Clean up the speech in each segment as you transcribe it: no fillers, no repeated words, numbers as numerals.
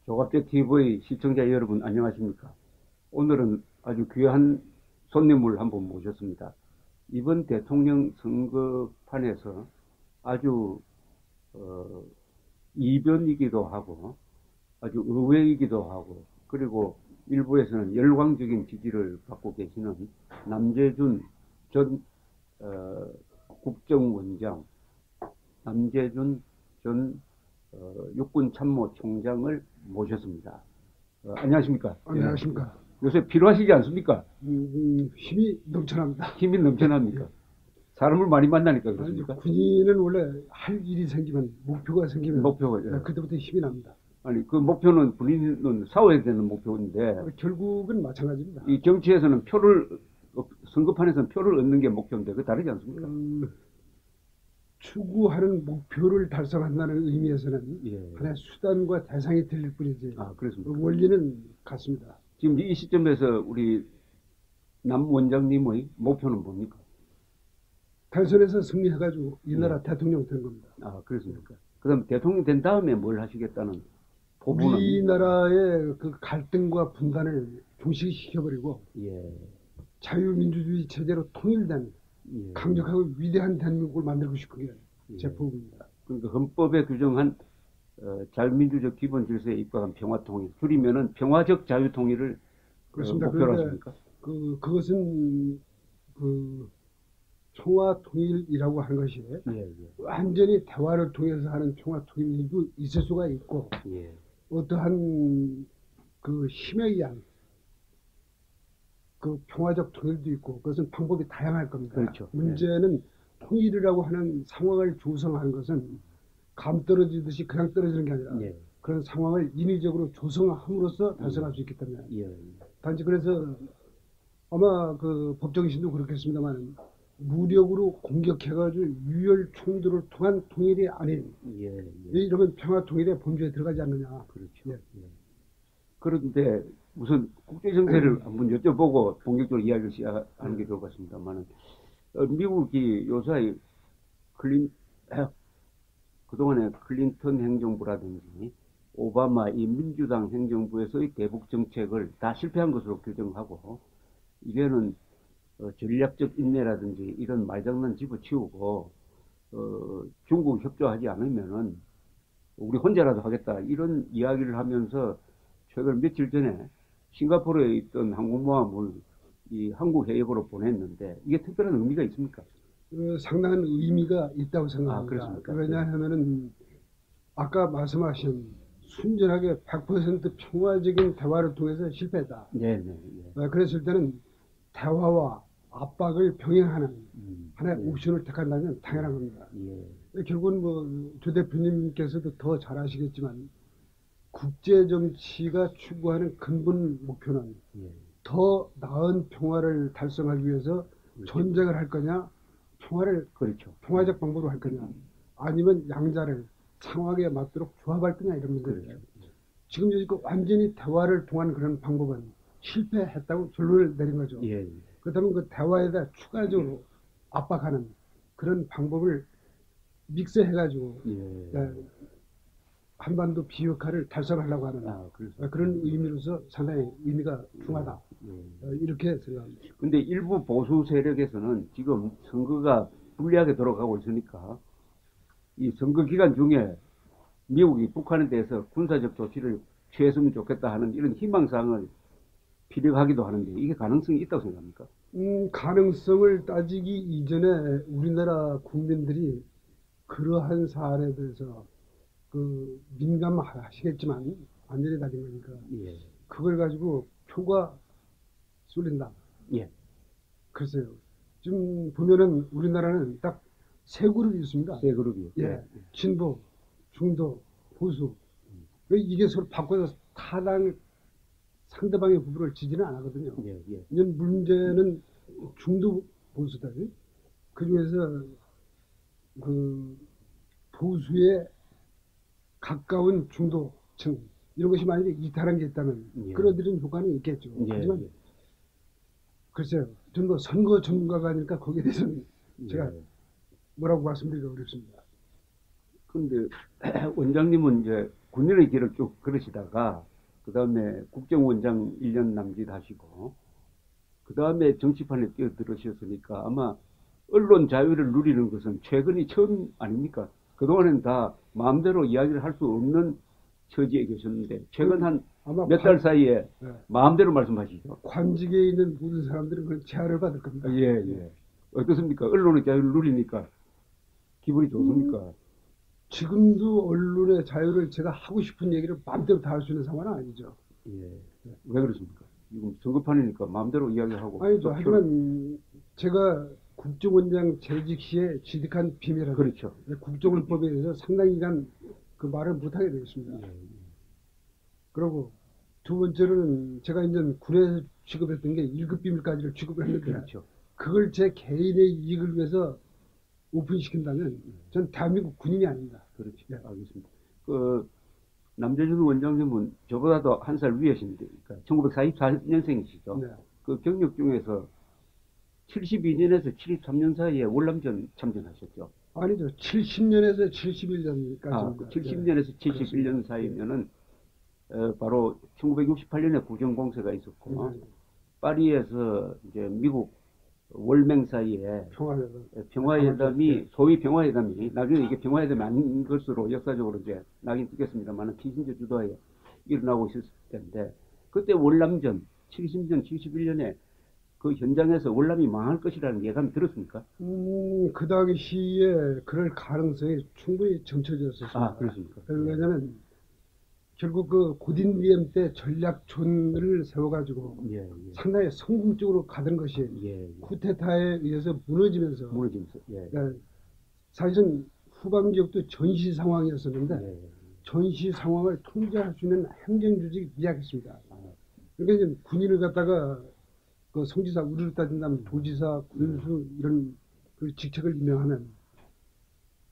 조갑제 TV 시청자 여러분 안녕하십니까? 오늘은 아주 귀한 손님을 한번 모셨습니다. 이번 대통령 선거판에서 아주 이변이기도 하고 아주 의외이기도 하고 그리고 일부에서는 열광적인 지지를 받고 계시는 남재준 전 국정원장, 남재준 전 육군참모총장을 모셨습니다. 안녕하십니까? 안녕하십니까. 요새 필요하시지 않습니까? 힘이 넘쳐납니다. 힘이 넘쳐납니까? 사람을 많이 만나니까 아니, 그렇습니까? 군인은 원래 할 일이 생기면, 목표가 생기면 목표가, 예. 그때부터 힘이 납니다. 아니, 그 목표는 군인은 싸워야 되는 목표인데, 결국은 마찬가지입니다. 이 정치에서는 선거판에서는 표를 얻는 게 목표인데, 그 다르지 않습니까? 추구하는 목표를 달성한다는 의미에서는 예. 하나의 수단과 대상이 틀릴 뿐이지, 그렇습니까? 원리는 같습니다. 지금 이 시점에서 우리 남 원장님의 목표는 뭡니까? 대선에서 승리해가지고 이 나라 예. 대통령 된 겁니다. 그렇습니까? 그럼 대통령 된 다음에 뭘 하시겠다는 포부는? 우리나라의 그 갈등과 분단을 종식시켜버리고 예. 자유민주주의 체제로 통일된 예. 강력하고 위대한 대한민국을 만들고 싶은 게 제 예. 포부입니다. 그러니까 헌법에 규정한 자유민주적 기본 질서에 입각한 평화통일, 줄이면은 평화적 자유통일을 그렇습니다. 목표로 그런데 하십니까? 그것은 그 평화 통일이라고 하는 것이 예, 예, 완전히 대화를 통해서 하는 평화 통일도 있을 수가 있고, 예, 어떠한 그 힘에 의한 그 평화적 통일도 있고, 그것은 방법이 다양할 겁니다. 그렇죠. 문제는 통일이라고 하는 상황을 조성하는 것은 감 떨어지듯이 그냥 떨어지는 게 아니라 예, 그런 상황을 인위적으로 조성함으로써 달성할 수 있기 때문에, 예, 단지 그래서 아마 그 법정신도 그렇겠습니다만 무력으로 공격해가지고 유혈 충돌을 통한 통일이 아닌, 예, 예. 이러면 평화 통일의 본질에 들어가지 않느냐. 그렇죠. 예. 예. 그런데 우선 국제 정세를 한번 여쭤보고 본격적으로 이야기를 시작하는 게 좋을 것 같습니다만은 미국이 요사이 그동안에 클린턴 행정부라든지 오바마 이 민주당 행정부에서의 대북 정책을 다 실패한 것으로 규정하고 이제는 전략적 인내라든지 이런 말장난 집어치우고 중국 협조하지 않으면은 우리 혼자라도 하겠다 이런 이야기를 하면서 최근 며칠 전에 싱가포르에 있던 항공모함을 이 한국 해역으로 보냈는데 이게 특별한 의미가 있습니까? 상당한 의미가 있다고 생각합니다. 그렇습니까? 왜냐하면은 아까 말씀하신 순전하게 100% 평화적인 대화를 통해서 실패했다. 네, 네, 네. 그랬을 때는 대화와 압박을 병행하는 하나의 네. 옵션을 택한다면 당연한 겁니다. 예, 결국은 뭐 조 대표님께서도 더 잘 아시겠지만 국제 정치가 추구하는 근본 목표는 예. 더 나은 평화를 달성하기 위해서 전쟁을 할 거냐, 그렇죠. 평화적 방법으로 할 거냐, 아니면 양자를 상황에 맞도록 조합할 거냐 이런 문제인데, 그렇죠. 지금 여기 완전히 대화를 통한 그런 방법은 실패했다고 결론을 내린 거죠. 예, 그렇다면 그 대화에다 추가적으로 압박하는 그런 방법을 믹스해가지고 예. 한반도 비핵화를 달성하려고 하는 그렇습니다. 그런 의미로서 상당히 의미가 중하다. 예. 이렇게 생각합니다. 근데 일부 보수 세력에서는 지금 선거가 불리하게 돌아가고 있으니까 이 선거 기간 중에 미국이 북한에 대해서 군사적 조치를 취했으면 좋겠다 하는 이런 희망사항을 피력하기도 하는데 이게 가능성이 있다고 생각합니까? 가능성을 따지기 이전에 우리나라 국민들이 그러한 사안에 대해서 그 민감하시겠지만 완전히 다른 거니까 예. 그걸 가지고 표가 쏠린다. 예. 글쎄요. 지금 보면은 우리나라는 딱 세 그룹이 있습니다. 세 그룹이요. 예. 진보, 중도, 보수. 왜 이게 서로 바꿔서 타당 상대방의 후보를 지지는 안 하거든요. 예. 예. 이런 문제는 중도 보수들, 그 중에서 그 보수에 가까운 중도층, 이런 것이 만약에 이탈한 게 있다면 예. 끌어들이는 효과는 있겠죠. 예. 하지만 예. 글쎄요. 저는 뭐 선거 전문가가 아니니까 거기에 대해서는 제가 예. 뭐라고 말씀드리기 어렵습니다. 근데 원장님은 이제 군인의 길을 쭉 걸으시다가 그 다음에 국정원장 1년 남짓 하시고 그 다음에 정치판에 뛰어들으셨으니까 아마 언론 자유를 누리는 것은 최근이 처음 아닙니까? 그동안은 다 마음대로 이야기를 할 수 없는 처지에 계셨는데 최근 한 아마 몇 달 사이에 예, 마음대로 말씀하시죠. 관직에 있는 모든 사람들은 그런 제한을 받을 겁니다. 예, 예. 어떻습니까? 언론의 자유를 누리니까 기분이 좋습니까? 지금도 언론의 자유를 제가 하고 싶은 얘기를 마음대로 다 할 수 있는 상황은 아니죠. 예. 왜 그렇습니까? 지금 선거판이니까 마음대로 이야기하고 아니죠. 또 하지만 제가 국정원장 재직 시에 취득한 비밀은 그렇죠. 국정원법에 대해서 상당 기간 그 말을 못하게 되었습니다. 예, 그리고 두 번째로는 제가 이제 군에서 취급했던 게 1급 비밀까지를 취급을 했는데 그렇죠. 그걸 제 개인의 이익을 위해서 오픈시킨다면 전 대한민국 군인이 아닙니다. 그렇죠. 예. 알겠습니다. 그 남재준 원장님은 저보다도 한 살 위이신데, 그러니까 1944년생이시죠. 네. 그 경력 중에서 72년에서 73년 사이에 월남전 참전하셨죠. 아니죠. 70년에서 71년까지입니다. 아, 70년에서 71년 사이면은 바로 1968년에 구정공세가 있었고 파리에서 이제 미국 월맹 사이에 평화회담이 소위 평화회담이 나중에 이게 평화회담이 아닌 것으로 역사적으로 이제 낙인 찍혔습니다만 키신저 주도하에 일어나고 있었을 텐데 그때 월남전 70년 71년에 그 현장에서 월남이 망할 것이라는 예감이 들었습니까? 그 당시에 그럴 가능성이 충분히 점쳐졌었습니다. 아, 그렇습니까? 왜냐하면 결국 그 고딘디엠 때 전략촌을 세워가지고 예, 예. 상당히 성공적으로 가던 것이 예, 예. 쿠데타에 의해서 무너지면서 무너지면서 예. 사실은 후방 지역도 전시 상황이었었는데 예. 전시 상황을 통제할 수 있는 행정조직이 미약했습니다. 그러니까 이제 군인을 갖다가 그 성지사 우리로 따진다면 도지사, 군수 이런 그 직책을 임명하면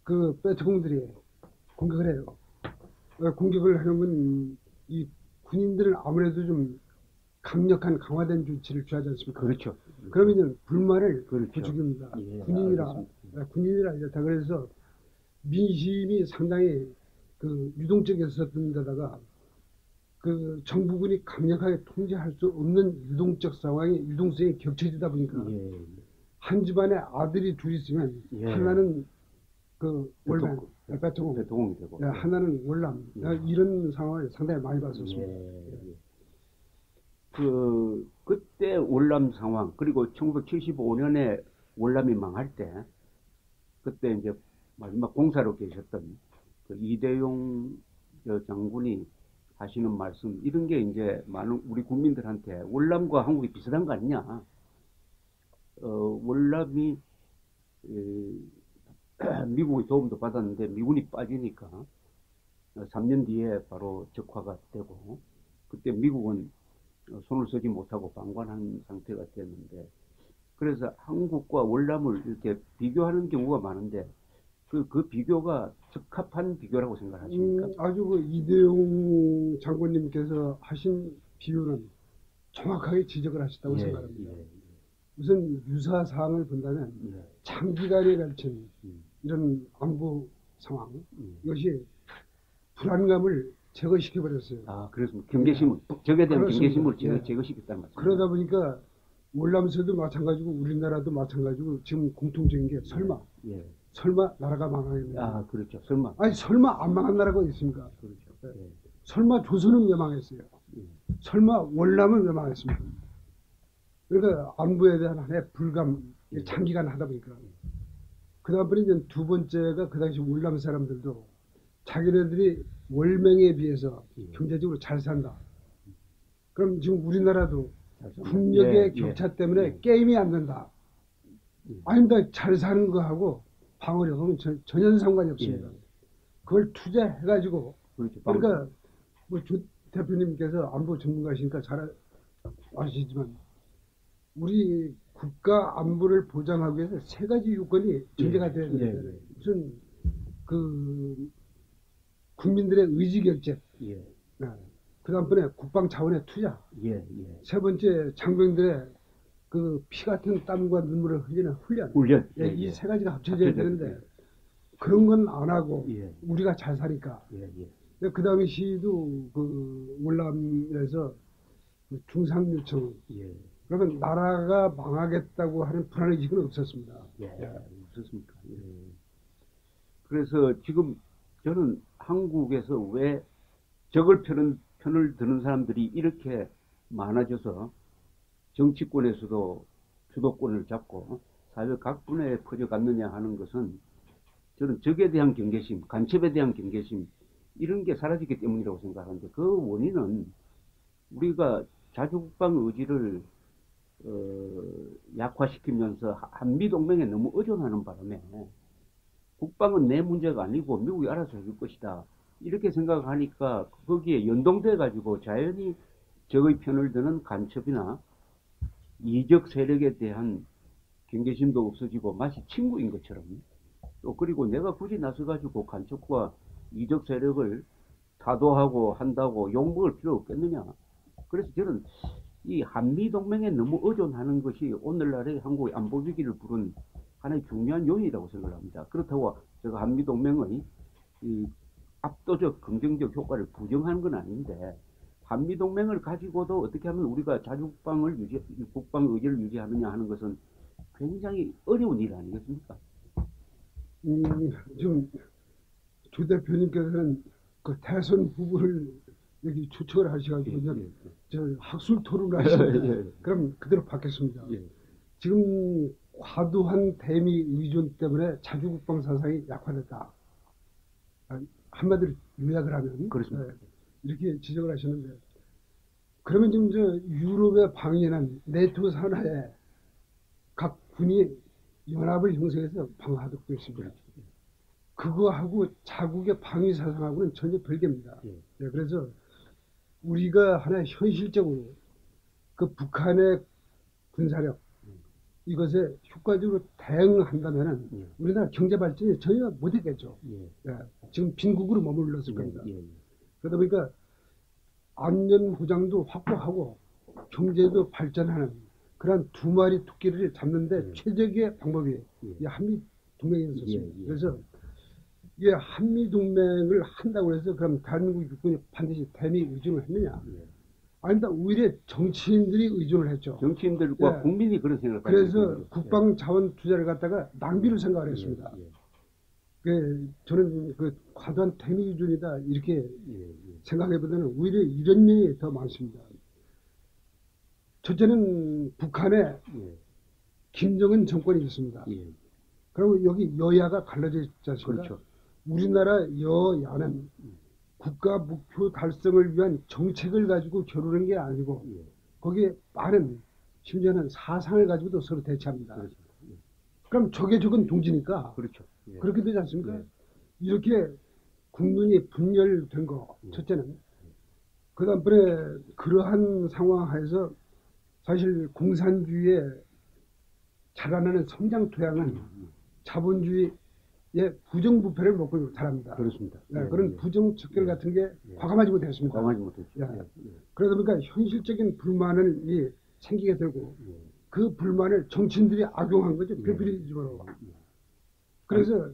그 베트공들이 공격을 해요. 공격을 하려면 이 군인들은 아무래도 좀 강력한 강화된 조치를 취하지 않습니까? 그렇죠. 그러면 불만을 그렇죠. 부추깁니다. 예, 군인이라 이렇다 그래서 민심이 상당히 그 유동적이었었던 데다가 그 정부군이 강력하게 통제할 수 없는 유동적 상황이 유동성이 겹쳐지다 보니까 예. 한 집안에 아들이 둘 있으면 예. 하나는 그 월남, 베트공, 대통령이 되고 하나는 월남 이런 상황을 상당히 많이 봤었습니다. 예. 그때 월남 상황 그리고 1975년에 월남이 망할 때 그때 이제 마지막 공사로 계셨던 그 이대용 장군이 하시는 말씀 이런 게 이제 많은 우리 국민들한테 월남과 한국이 비슷한 거 아니냐? 월남이 미국의 도움도 받았는데 미군이 빠지니까 3년 뒤에 바로 적화가 되고 그때 미국은 손을 쓰지 못하고 방관한 상태가 됐는데 그래서 한국과 월남을 이렇게 비교하는 경우가 많은데 그 비교가 적합한 비교라고 생각하십니까? 아주 그 이대용 장군님께서 하신 비유는 정확하게 지적을 하셨다고 생각합니다. 우선 유사 사항을 본다면 장기간에 걸친 이런 안보 상황 이것이 불안감을 제거시켜버렸어요. 아, 그렇습니다. 경계심을, 적에 대한 그렇습니다. 경계심을 예. 제거시켰다는 말씀. 그러다 보니까 월남서도 마찬가지고 우리나라도 마찬가지고 지금 공통적인 게 설마 나라가 망하겠냐. 아, 그렇죠. 설마. 아니 설마 안 망한 나라가 어디 있습니까? 그렇죠. 예. 설마 조선은 왜 망했어요? 설마 월남은 왜 망했습니까? 그러니까 안보에 대한 하나의 불감, 장기간 하다 보니까. 그 다음번에 이제 두 번째가 그 당시 월남 사람들도 자기네들이 월맹에 비해서 경제적으로 잘 산다. 그럼 지금 우리나라도 국력의 격차 때문에 게임이 안 된다. 아닙니다. 잘 사는 거하고 방어력은 전혀 상관이 없습니다. 그걸 투자해가지고 그렇죠. 그러니까 뭐 조 대표님께서 안보 전문가시니까 잘 아시지만 우리 국가 안보를 보장하기 위해서 세 가지 요건이 전제가 돼야 되는데 무슨 그 국민들의 의지결재, 그 다음번에 국방 자원의 투자, 세 번째 장병들의 그 피 같은 땀과 눈물을 흘리는 훈련, 이 세 가지가 합쳐져야 되는데 그런 건 안 하고 예, 우리가 잘 사니까. 예, 예, 근데 그 당시도 그 월남에서 그 중상류층 예, 그러면 나라가 망하겠다고 하는 불안의 의식은 없었습니다. 예, 어떻습니까? 예. 그래서 지금 저는 한국에서 왜 적을 편을 드는 사람들이 이렇게 많아져서 정치권에서도 주도권을 잡고 사회 각 분야에 퍼져갔느냐 하는 것은 저는 적에 대한 경계심, 간첩에 대한 경계심 이런 게 사라졌기 때문이라고 생각하는데 그 원인은 우리가 자주국방 의지를 약화시키면서 한미동맹에 너무 의존하는 바람에 국방은 내 문제가 아니고 미국이 알아서 해줄 것이다. 이렇게 생각하니까 거기에 연동돼 가지고 자연히 적의 편을 드는 간첩이나 이적 세력에 대한 경계심도 없어지고 마치 친구인 것처럼 또 그리고 내가 굳이 나서 가지고 간첩과 이적 세력을 타도하고 한다고 욕먹을 필요 없겠느냐. 그래서 저는 이 한미동맹에 너무 의존하는 것이 오늘날의 한국의 안보 위기를 부른 하나의 중요한 요인이라고 생각합니다. 그렇다고 제가 한미동맹의 이 압도적 긍정적 효과를 부정하는 건 아닌데 한미동맹을 가지고도 어떻게 하면 우리가 자주국방을 국방 의지를 유지하느냐 하는 것은 굉장히 어려운 일 아니겠습니까? 지금 조 대표님께서는 그 대선 후보를 여기 추측을 하셔가지고 저 학술 토론을 하시는데 예. 그럼 그대로 받겠습니다. 예. 지금 과도한 대미 의존 때문에 자주국방 사상이 약화됐다. 한마디로 요약을 하면 그렇습니다. 이렇게 지적을 하시는데 그러면 지금 저 유럽에 방위는 네토 산하에 각 군이 연합을 형성해서 방어하도록 되어 있습니다. 그거하고 자국의 방위 사상하고는 전혀 별개입니다. 예. 그래서 우리가 하나 현실적으로 그 북한의 군사력 이것에 효과적으로 대응한다면은 예. 우리나라 경제 발전이 전혀 못했겠죠. 예. 지금 빈국으로 머물렀을 예. 겁니다. 예. 그러다 보니까 안전 보장도 확보하고 경제도 발전하는 그런 두 마리 토끼를 잡는데 최적의 방법이 이 한미 동맹이었습니다. 예. 그래서 이 한미 동맹을 한다고 해서 그럼 대한민국 육군이 반드시 대미 의존을 했느냐? 아니다. 오히려 정치인들이 의존을 했죠. 정치인들과 국민이 그런 생각을 그래서 국방 자원 투자를 갖다가 낭비로 생각을 했습니다. 저는 그 과도한 대미 의존이다 이렇게 생각해보다는 오히려 이런 면이 더 많습니다. 첫째는 북한에 김정은 정권이 있습니다. 그리고 여기 여야가 갈라져 있지 않습니까? 그렇죠. 우리나라 여야는 국가 목표 달성을 위한 정책을 가지고 겨루는 게 아니고 거기에 빠른 심지어는 사상을 가지고도 서로 대치합니다. 그렇죠. 그럼 적의 적은 동지니까 그렇죠. 그렇게 되지 않습니까? 이렇게 국민이 분열된 거 첫째는 그 다음번에 그러한 상황 하에서 사실 공산주의의 자라나는 성장 토양은 자본주의의 부정부패를 먹고 자랍니다. 그렇습니다. 그런 부정척결 같은 게 과감하지 못했습니다. 과감하지 못했죠. 그러다 보니까 현실적인 불만을 생기게 되고 그 불만을 정치인들이 악용한 거죠. 표퓰리즘으로. 그래서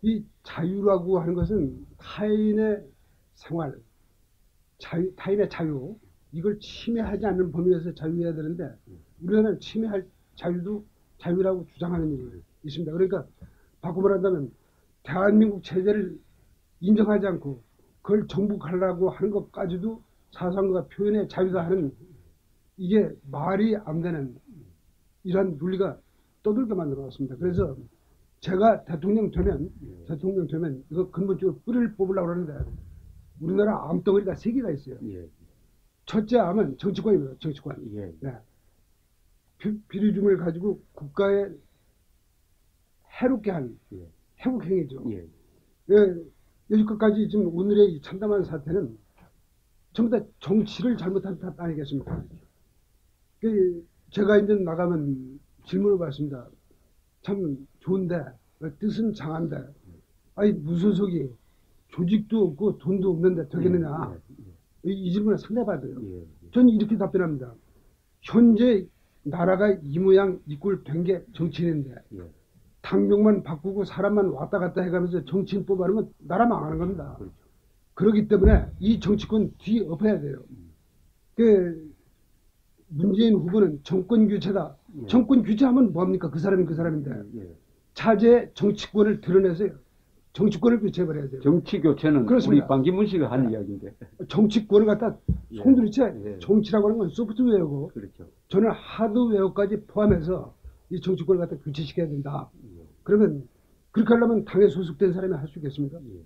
이 자유라고 하는 것은 타인의 생활, 타인의 자유 이걸 침해하지 않는 범위에서 자유해야 되는데 우리나라는 침해할 자유도 자유라고 주장하는 일이 있습니다. 그러니까 바꿔 말한다면 대한민국 체제를 인정하지 않고 그걸 정복하려고 하는 것까지도 사상과 표현의 자유다 하는 이게 말이 안 되는 이러한 논리가 떠들게 만들어놨습니다. 그래서 제가 대통령 되면 이거 근본적으로 뿌리를 뽑으려고 하는데 우리나라 암덩어리가 3개가 있어요. 첫째 암은 정치권입니다. 정치권. 비리즘을 가지고 국가에 해롭게 한 해국행위죠. 여기까지 지금 오늘의 이 참담한 사태는 전부 다 정치를 잘못한 탓 아니겠습니까? 제가 이제 나가면 질문을 받습니다. 참 좋은데 뜻은 장한데 아니 무소속이 조직도 없고 돈도 없는데 되겠느냐 이 질문을 상당히 받아요. 저는 이렇게 답변합니다. 현재 나라가 이 모양 이 꼴 된 게 정치인인데 당명만 바꾸고 사람만 왔다 갔다 해가면서 정치인 뽑아내면 나라 망하는 겁니다. 그렇죠. 그렇기 때문에 이 정치권 뒤엎어야 돼요. 그 문재인 후보는 정권 교체다. 예. 정권 교체하면 뭐합니까? 그 사람이 그 사람인데 예. 차제 정치권을 드러내서요. 정치권을 교체해버려야 돼요. 정치 교체는 그렇습니다. 우리 반기문 씨가 하는 이야기인데. 정치권을 갖다 예. 손들이채 예. 정치라고 하는 건 소프트웨어고 그렇죠. 저는 하드웨어까지 포함해서 이 정치권을 갖다 교체시켜야 된다. 예. 그러면 그렇게 하려면 당에 소속된 사람이 할 수 있겠습니까? 예.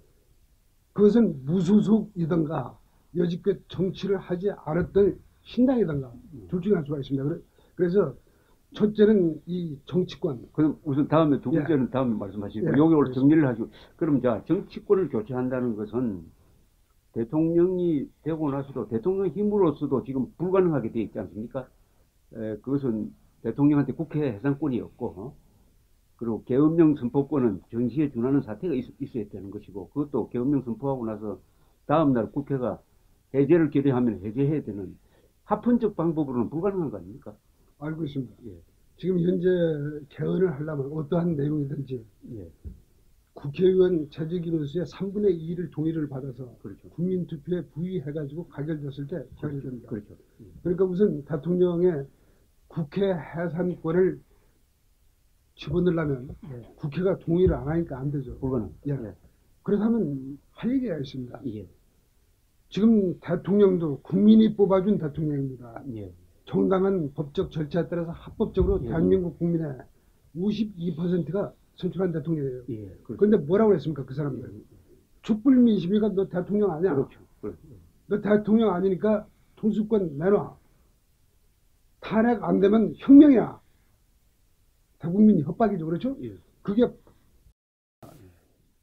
그것은 무소속이든가 여지껏 정치를 하지 않았던 신당이든가 둘 중에 할 수가 있습니다. 그래서 첫째는 이 정치권. 그럼 우선 다음에 두 번째는 다음에 말씀하시고 예. 여기 오늘 알겠습니다. 정리를 하시고 그럼 자 정치권을 교체한다는 것은 대통령이 되고 나서도 대통령 힘으로서도 지금 불가능하게 돼 있지 않습니까? 그것은 대통령한테 국회 해산권이 없고 그리고 계엄령 선포권은 전시에 준하는 사태가 있어야 되는 것이고 그것도 계엄령 선포하고 나서 다음날 국회가 해제를 결의하면 해제해야 되는 합헌적 방법으로는 불가능한 거 아닙니까? 알고 있습니다. 예. 지금 현재 개헌을 하려면 어떠한 내용이든지 예. 국회의원 재직인원수의 3분의 2를 동의를 받아서 그렇죠. 국민투표에 부의해가지고 가결됐을 때 개헌이 됩니다. 그렇죠. 그러니까 우선 대통령의 국회 해산권을 집어넣으려면 예. 국회가 동의를 안 하니까 안 되죠. 불가능. 예. 예. 그렇다면 할 얘기가 있습니다. 예. 지금 대통령도 국민이 뽑아준 대통령입니다. 예. 정당한 법적 절차에 따라서 합법적으로 예. 대한민국 국민의 52%가 선출한 대통령이에요. 예. 그렇죠. 그런데 뭐라고 했습니까? 그 사람들. 촛불 민심이가 너 대통령 아니야? 그렇죠. 그렇죠. 너 대통령 아니니까 통수권 내놔. 탄핵 안 되면 혁명이야. 대국민이 협박이죠. 그렇죠? 예. 그게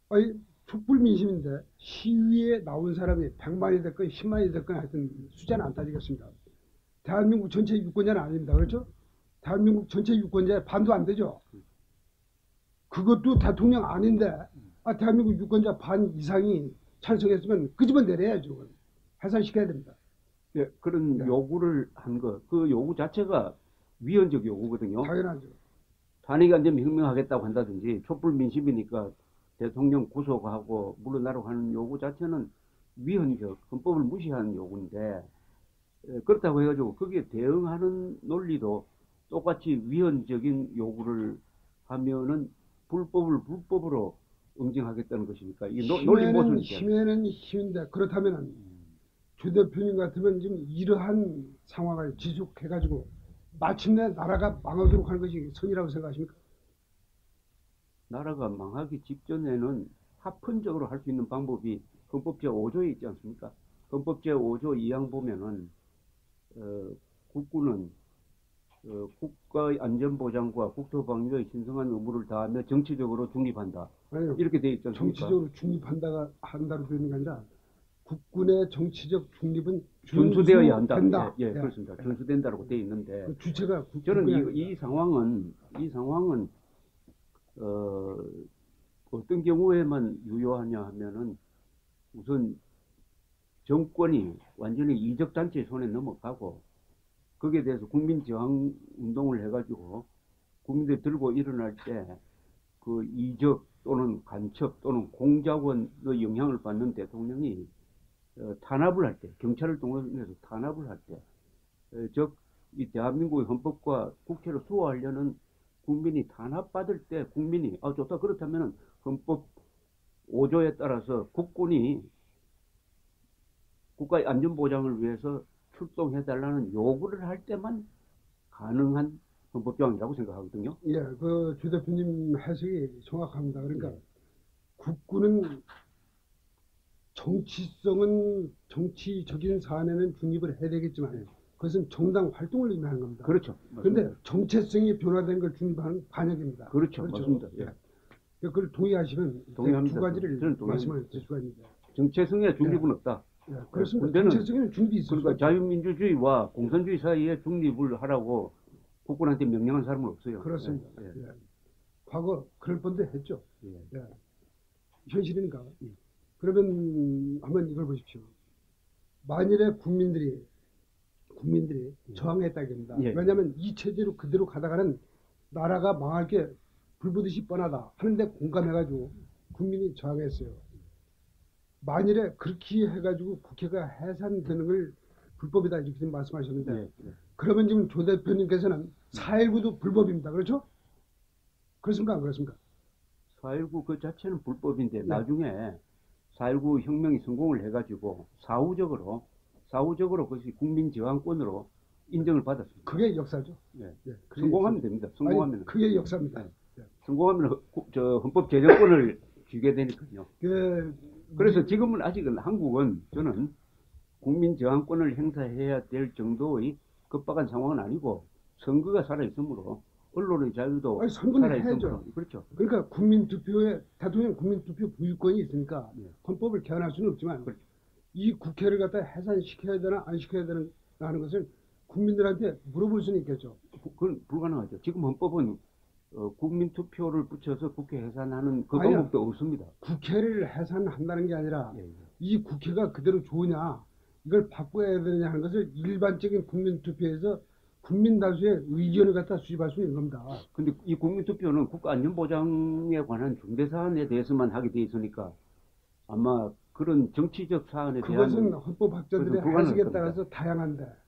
아니 촛불 민심인데 시위에 나온 사람이 100만이 됐건 10만이 됐건 하여튼 숫자는 안 따지겠습니다. 대한민국 전체 유권자는 아닙니다. 그렇죠? 대한민국 전체 유권자의 반도 안 되죠. 그것도 대통령 아닌데 대한민국 유권자 반 이상이 찬성했으면 그 집은 내려야죠. 해산시켜야 됩니다. 예, 그런 네. 요구를 한 거, 그 요구 자체가 위헌적 요구거든요. 당연하죠. 탄핵이 안 되면 혁명하겠다고 한다든지 촛불 민심이니까 대통령 구속하고 물러나라고 하는 요구 자체는 위헌적, 헌법을 무시하는 요구인데 그렇다고 해가지고 거기에 대응하는 논리도 똑같이 위헌적인 요구를 하면은 불법을 불법으로 응징하겠다는 것이니까 이게 논리 모순이죠. 힘에는 힘인데 그렇다면 조 대표님 같으면 지금 이러한 상황을 지속해가지고 마침내 나라가 망하도록 하는 것이 선이라고 생각하십니까? 나라가 망하기 직전에는 합헌적으로 할 수 있는 방법이 헌법 제5조에 있지 않습니까? 헌법 제5조 2항 보면은 국군은 국가의 안전보장과 국토방위의 신성한 의무를 다하며 정치적으로 중립한다. 아니요. 이렇게 돼 있지 않습니까? 정치적으로 한다로 되는 게 아니라 국군의 정치적 중립은 준수되어야 한다. 된다. 예, 그렇습니다. 준수된다라고 돼 있는데 그 주체가 저는 이 상황은 어떤 경우에만 유효하냐 하면은 우선 정권이 완전히 이적 단체의 손에 넘어가고 거기에 대해서 국민 저항 운동을 해가지고 국민들이 들고 일어날 때 그 이적 또는 간첩 또는 공작원의 영향을 받는 대통령이 탄압을 할 때, 경찰을 동원해서 탄압을 할 때, 즉 이 대한민국의 헌법과 국회를 수호하려는 국민이 탄압받을 때 국민이 좋다 그렇다면은 헌법 5조에 따라서 국군이 국가의 안전보장을 위해서 출동해달라는 요구를 할 때만 가능한 헌법조항이라고 생각하거든요. 예, 그 조 대표님 해석이 정확합니다. 그러니까 예. 국군은 정치적인 사안에는 중립을 해야 되겠지만 그것은 정당 활동을 의미하는 겁니다. 그렇죠. 그런데 정체성이 변화된 걸 중립하는 반역입니다. 그렇죠. 맞습니다. 예. 그걸 동의하시면 동의합니다. 두 가지를 저는 동의합니다. 말씀을 드릴 수가 있는데. 정체성에 중립은 없다. 예, 그렇습니다. 군대는 정체성에는 중립이 있을 그러니까 수가 자유민주주의와 공산주의 사이에 중립을 하라고 국군한테 명령한 사람은 없어요. 그렇습니다. 예. 예. 과거 그럴 뻔도 했죠. 예. 예. 현실이니까. 그러면 한번 이걸 보십시오. 만일에 국민들이 저항했다 이겁니다. 예. 왜냐하면 이 체제로 그대로 가다가는 나라가 망할 게 불보듯이 뻔하다 하는데 공감해가지고 국민이 저항했어요. 만일에 그렇게 해가지고 국회가 해산되는 걸 불법이다 이렇게 지금 말씀하셨는데 네, 네. 그러면 지금 조 대표님께서는 4.19도 불법입니다. 그렇죠? 그렇습니까? 안 그렇습니까? 4.19 그 자체는 불법인데 네. 나중에 4.19 혁명이 성공을 해가지고 사후적으로 그것이 국민 저항권으로 인정을 받았습니다. 그게 역사죠. 예. 예, 그게 성공하면 역사죠. 됩니다. 아니, 성공하면 그게 역사입니다. 네. 예. 성공하면 저 헌법 제정권을 쥐게 되니까요. 그, 그래서 지금은 아직은 한국은 저는 국민 저항권을 행사해야 될 정도의 급박한 상황은 아니고 선거가 살아있으므로 언론의 자유도 아니, 선거는 살아있으므로 해야죠. 그렇죠. 그러니까 국민투표에 대통령 국민투표 보유권이 있으니까 예. 헌법을 개헌할 수는 없지만 그렇죠. 이 국회를 갖다 해산시켜야 되나 안 시켜야 되나 하는 것을 국민들한테 물어볼 수는 있겠죠. 그건 불가능하죠. 지금 헌법은 국민 투표를 붙여서 국회 해산하는 그 아니요. 방법도 없습니다. 국회를 해산한다는 게 아니라 예, 예. 이 국회가 그대로 좋으냐 이걸 바꿔야 되느냐 하는 것을 일반적인 국민투표에서 국민 다수의 의견을 갖다 수집할 수 있는 겁니다. 근데 이 국민 투표는 국가안전보장에 관한 중대 사안에 대해서만 하게 돼 있으니까 아마 그런 정치적 사안에 그것은 대한 헌법학자들의 그것은 불가능할 해석에 겁니다. 따라서 다양한데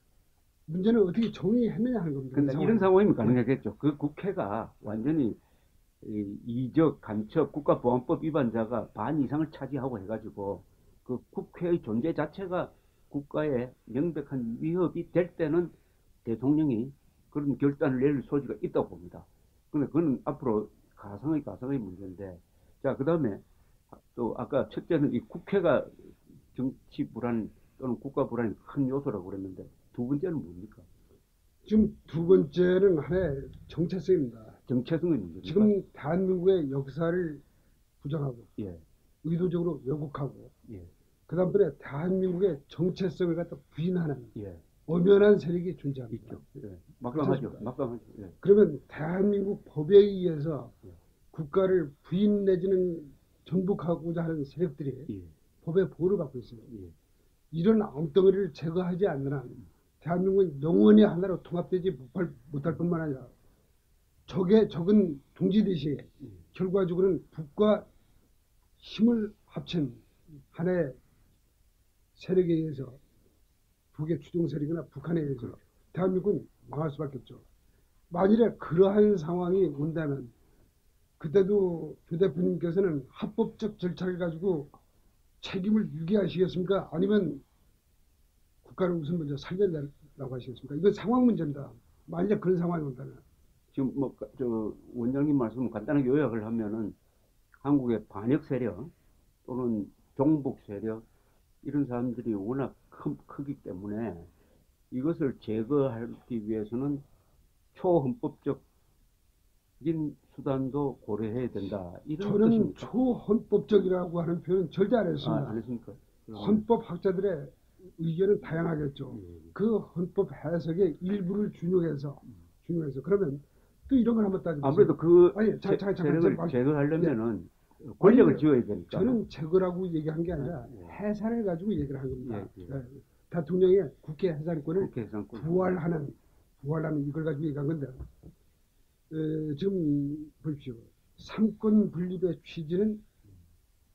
문제는 어떻게 정의했느냐 하는 겁니다. 근데 이런 상황이면 가능하겠죠. 그 국회가 완전히 이적, 간첩, 국가보안법 위반자가 반 이상을 차지하고 해가지고 그 국회의 존재 자체가 국가에 명백한 위협이 될 때는 대통령이 그런 결단을 내릴 소지가 있다고 봅니다. 근데 그건 앞으로 가상의 문제인데, 자, 그 다음에 또 아까 첫째는 이 국회가 정치 불안 또는 국가 불안의 큰 요소라고 그랬는데 두 번째는 뭡니까? 지금 두 번째는 하나의 정체성입니다. 정체성의 문제입니다. 지금 대한민국의 역사를 부정하고 예, 의도적으로 왜곡하고 예, 그 다음번에 대한민국의 정체성을 갖다 부인하는 예, 엄연한 세력이 존재합니다. 있죠. 예, 막강하죠. 그렇습니다. 막강하죠. 예, 그러면 대한민국 법에 의해서 예. 국가를 부인 내지는 정복하고자 하는 세력들이 예, 법의 보호를 받고 있어요. 예, 이런 엉덩이를 제거하지 않는 한 대한민국은 영원히 하나로 통합되지 못할 뿐만 아니라 적은 동지듯이 결과적으로는 북과 힘을 합친 하나의 세력에 의해서 북의 추종 세력이나 북한에 의해서 대한민국은 망할 수밖에 없죠. 만일에 그러한 상황이 온다면 그때도 조 대표님께서는 합법적 절차를 가지고 책임을 유기하시겠습니까? 아니면 국가를 우선 먼저 살려내라고 하시겠습니까? 이건 상황 문제입니다. 만약에 그런 상황이 온다면. 지금 저 원장님 말씀을 간단하게 요약을 하면은 한국의 반역 세력 또는 종북 세력 이런 사람들이 워낙 크기 때문에 이것을 제거하기 위해서는 초헌법적인 수단도 고려해야 된다. 이런 저는 뜻입니까? 초헌법적이라고 하는 표현은 절대 안 했습니다. 안 했습니까? 헌법학자들의 의견은 다양하겠죠. 그 헌법 해석의 일부를 준용해서 그러면 또 이런 걸 한번 따져보세요. 아무래도 그 아니, 잠깐, 세력을 잠깐. 제거하려면은 권력을 아니, 지어야 되니까. 저는 제거라고 얘기한 게 아니라 예. 해산을 가지고 얘기를 한 겁니다. 예, 예. 대통령의 국회 해산권을 국회 해산권. 부활하는 이걸 가지고 얘기한 건데 지금 보십시오. 삼권 분립의 취지는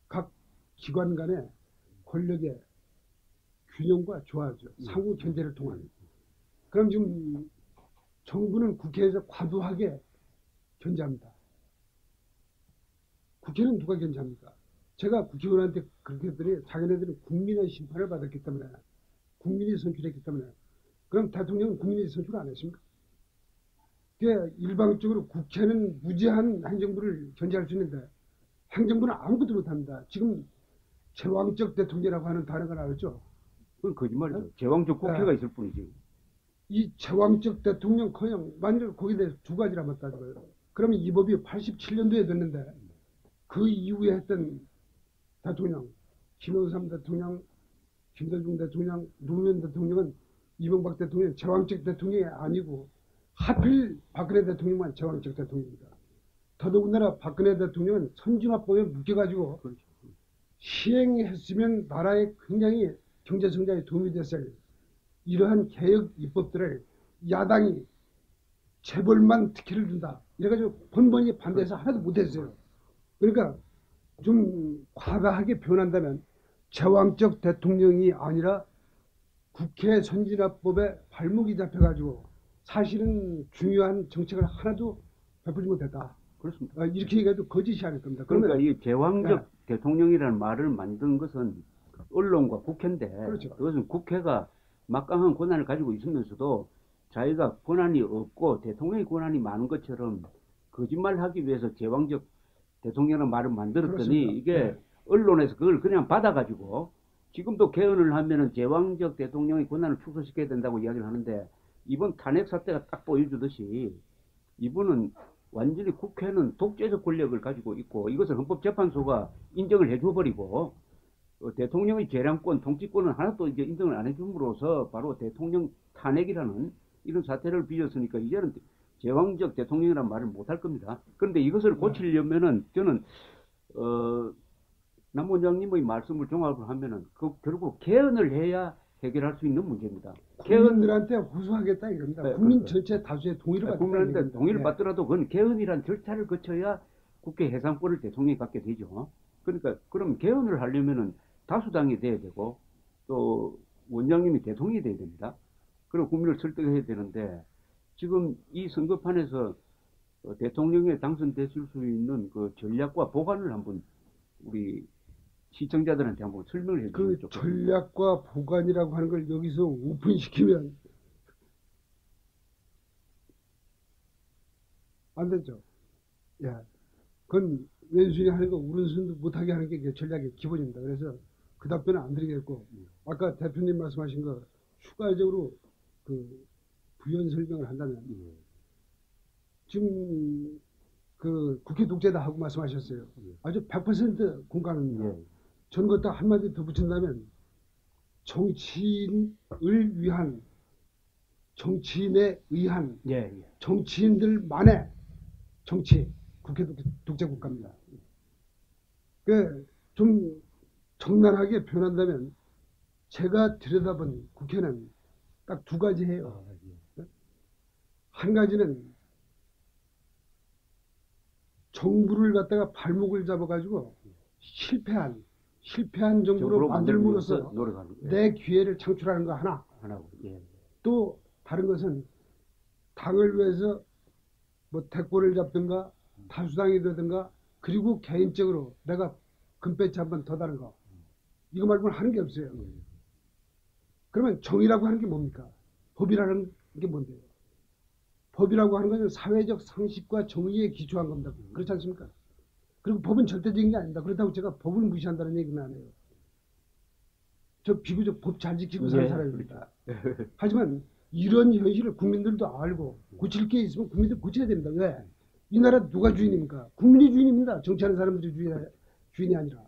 각 기관 간의 권력의 균형과 조화죠. 상호 견제를 통한. 그럼 지금 정부는 국회에서 과도하게 견제합니다. 국회는 누가 견제합니까? 제가 국회의원한테 그렇게 했더니 자기네들은 국민의 심판을 받았기 때문에 국민이 선출했기 때문에 그럼 대통령은 국민이 선출 안 했습니까? 그게 일방적으로 국회는 무제한 행정부를 견제할 수 있는데 행정부는 아무것도 못합니다. 지금 제왕적 대통령이라고 하는 단어가 나왔죠. 그건 거짓말이죠. 제왕적 국회가 있을 뿐이지. 이 제왕적 대통령커녕 만일 거기에 대해서 두 가지를 한번 따져봐요. 그러면 이 법이 87년도에 됐는데 그 이후에 했던 대통령, 김영삼 대통령, 김대중 대통령, 노무현 대통령은 이명박 대통령 제왕적 대통령이 아니고 하필 박근혜 대통령만 제왕적 대통령입니다. 더더군다나 박근혜 대통령은 선진화법에 묶여가지고 시행했으면 나라에 굉장히 경제 성장에 도움이 됐을 이러한 개혁 입법들을 야당이 재벌만 특혜를 준다. 이래가지고 번번이 반대해서 하나도 못했어요. 그러니까 좀 과다하게 표현한다면 제왕적 대통령이 아니라 국회 선진화법에 발목이 잡혀가지고 사실은 중요한 정책을 하나도 베풀지 못했다. 그렇습니다. 이렇게 얘기해도 거짓이 아닐 겁니다. 그러니까 그러면 이 제왕적 대통령이라는 말을 만든 것은 언론과 국회인데, 그렇죠. 그것은 국회가 막강한 권한을 가지고 있으면서도 자기가 권한이 없고 대통령의 권한이 많은 것처럼 거짓말하기 위해서 제왕적 대통령이라는 말을 만들었더니 그렇습니다. 이게 네. 언론에서 그걸 그냥 받아가지고 지금도 개헌을 하면은 제왕적 대통령의 권한을 축소시켜야 된다고 이야기를 하는데, 이번 탄핵 사태가 딱 보여주듯이 이분은 완전히 국회는 독재적 권력을 가지고 있고 이것을 헌법재판소가 인정을 해줘버리고, 대통령의 재량권, 통치권은 하나도 이제 인정을 안 해줌으로써 바로 대통령 탄핵이라는 이런 사태를 빚었으니까 이제는 제왕적 대통령이라는 말을 못할 겁니다. 그런데 이것을 고치려면은 저는 남 원장님의 말씀을 종합을 하면은 결국 개헌을 해야 해결할 수 있는 문제입니다. 국민들한테 호소하겠다 이겁니다. 네, 국민 그러니까. 전체 다수의 동의를 받겠다 국민한테 이겁니다. 동의를 네. 받더라도 그건 개헌이란 절차를 거쳐야 국회 해산권을 대통령이 갖게 되죠. 그러니까 그럼 개헌을 하려면은 다수당이 돼야 되고 또 원장님이 대통령이 돼야 됩니다. 그리고 국민을 설득해야 되는데 지금 이 선거판에서 대통령에 당선되실 수 있는 그 전략과 보관을 한번 우리 시청자들한테 한번 설명을 그 해주시면 좋겠습니다. 전략과 보관이라고 하는 걸 여기서 오픈시키면 안 되죠. 예. 그건 왼손이 하는 거 오른손도 못하게 하는 게 전략의 기본입니다. 그래서 그 답변은 안 드리겠고, 아까 대표님 말씀하신 거 추가적으로 그 부연 설명을 한다면, 지금 그 국회 독재다 하고 말씀하셨어요. 아주 100% 공감합니다. 예. 저는 그것도 한마디 더 붙인다면 정치인을 위한, 정치인에 의한, 예, 예. 정치인들만의 정치, 국회 독재 국가입니다. 그 좀 정난하게 표현한다면 제가 들여다본 국회는 딱 두 가지 해요. 한 가지는 정부를 갖다가 발목을 잡아가지고 실패한 정부로 만들므로써 노력하는 거예요. 내 기회를 창출하는 거 하나. 하나고. 예. 또 다른 것은 당을 위해서 뭐 대권을 잡든가 다수당이 되든가, 그리고 개인적으로 내가 금배지 한번 더 다른 거, 이거 말고는 하는 게 없어요. 그러면 정의라고 하는 게 뭡니까? 법이라는 게 뭔데요? 법이라고 하는 것은 사회적 상식과 정의에 기초한 겁니다. 그렇지 않습니까? 그리고 법은 절대적인 게 아닙니다. 그렇다고 제가 법을 무시한다는 얘기는 안 해요. 저 비교적 법 잘 지키고 사는 사람입니다. 하지만 이런 현실을 국민들도 알고 고칠 게 있으면 국민들 고쳐야 됩니다. 왜? 이 나라 누가 주인입니까? 국민이 주인입니다. 정치하는 사람들이 주인이 아니라.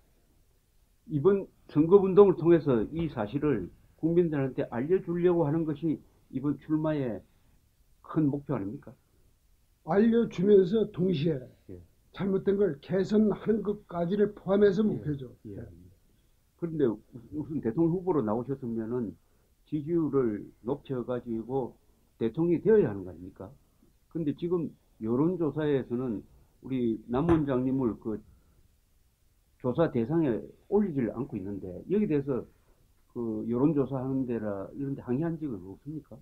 이번 선거운동을 통해서 이 사실을 국민들한테 알려주려고 하는 것이 이번 출마의 큰 목표 아닙니까? 알려주면서 동시에 예. 잘못된 걸 개선하는 것까지를 포함해서 목표죠. 예. 그런데 무슨 대통령 후보로 나오셨으면은 지지율을 높여가지고 대통령이 되어야 하는 거 아닙니까? 근데 지금 여론조사에서는 우리 남 원장님을 그 조사 대상에 올리지를 않고 있는데 여기 대해서 그 여론조사 하는 데라 이런 데 항의한 적은 없습니까?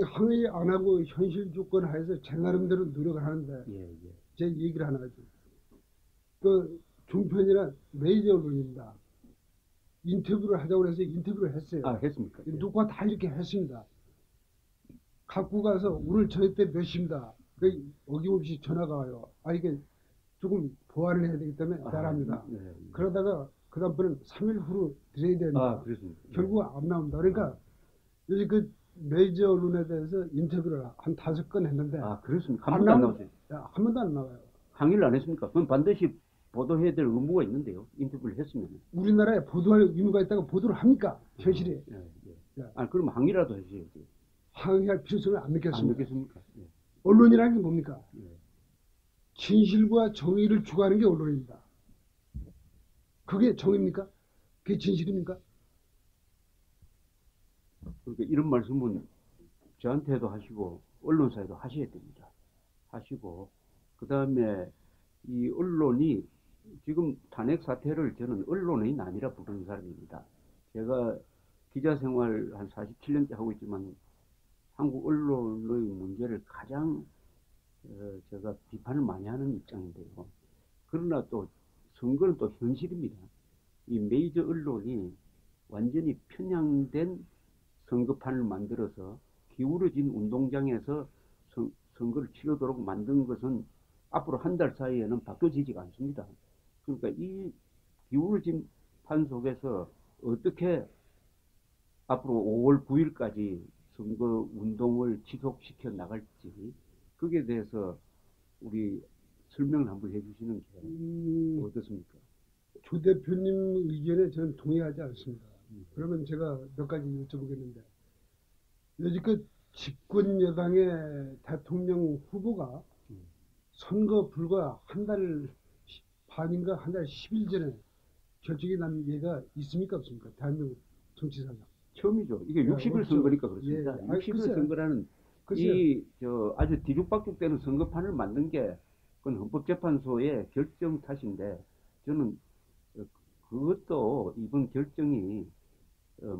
항의 안 하고 현실 조건 하에서 제 나름대로 노력을 하는데, 예, 예. 제 얘기를 하나 하죠. 그 종편이나 메이저 언론입니다. 인터뷰를 하자고 해서 인터뷰를 했어요. 아, 했습니까? 예. 누가 다 이렇게 했습니다. 갖고 가서 오늘 저녁 때 몇 시입니다. 어김없이 전화가 와요. 이게 조금 보완을 해야 되기 때문에 미안합니다. 네. 그러다가 그 다음번엔 3일 후로 드려야 된다. 그렇습니다. 결국 안 나온다. 그러니까 요즘 그 메이저 언론에 대해서 인터뷰를 한 5건 했는데 그렇습니까? 한 번도 안 나오세요? 한 번도 안 나와요. 항의를 안 했습니까? 그럼 반드시 보도해야 될 의무가 있는데요. 인터뷰를 했으면. 우리나라에 보도할 의무가 있다고 보도를 합니까? 현실이. 예. 그럼 항의라도 해주셔야지. 항의할 필요성을 안 안 느꼈습니다. 느꼈습니까? 예. 언론이라는 게 뭡니까? 예. 진실과 정의를 추구하는 게 언론입니다. 그게 정의입니까? 그게 진실입니까? 그러니까 이런 말씀은 저한테도 하시고 언론사에도 하셔야 됩니다. 하시고 그다음에 이 언론이 지금 탄핵 사태를 저는 언론의 난이라 부르는 사람입니다. 제가 기자 생활 한 47년째 하고 있지만 한국 언론의 문제를 가장 제가 비판을 많이 하는 입장인데요. 그러나 또 선거는 또 현실입니다. 이 메이저 언론이 완전히 편향된 선거판을 만들어서 기울어진 운동장에서 선거를 치르도록 만든 것은 앞으로 한 달 사이에는 바뀌어지지가 않습니다. 그러니까 이 기울어진 판 속에서 어떻게 앞으로 5월 9일까지 선거 운동을 지속시켜 나갈지 거기에 대해서 우리 설명을 한번 해주시는 게 어떻습니까? 조 대표님 의견에 저는 동의하지 않습니다. 그러면 제가 몇 가지 여쭤보겠는데, 여지껏 집권 여당의 대통령 후보가 선거 불과 한 달 반인가 한 달 10일 전에 결정이 난 예가 있습니까 없습니까? 대한민국 정치사상. 처음이죠. 이게 60일 없죠. 선거니까 그렇습니다. 예. 60일 글쎄요. 선거라는 이 아주 뒤죽박죽되는 선거판을 만든 게 그건 헌법재판소의 결정 탓인데 저는 그것도 이번 결정이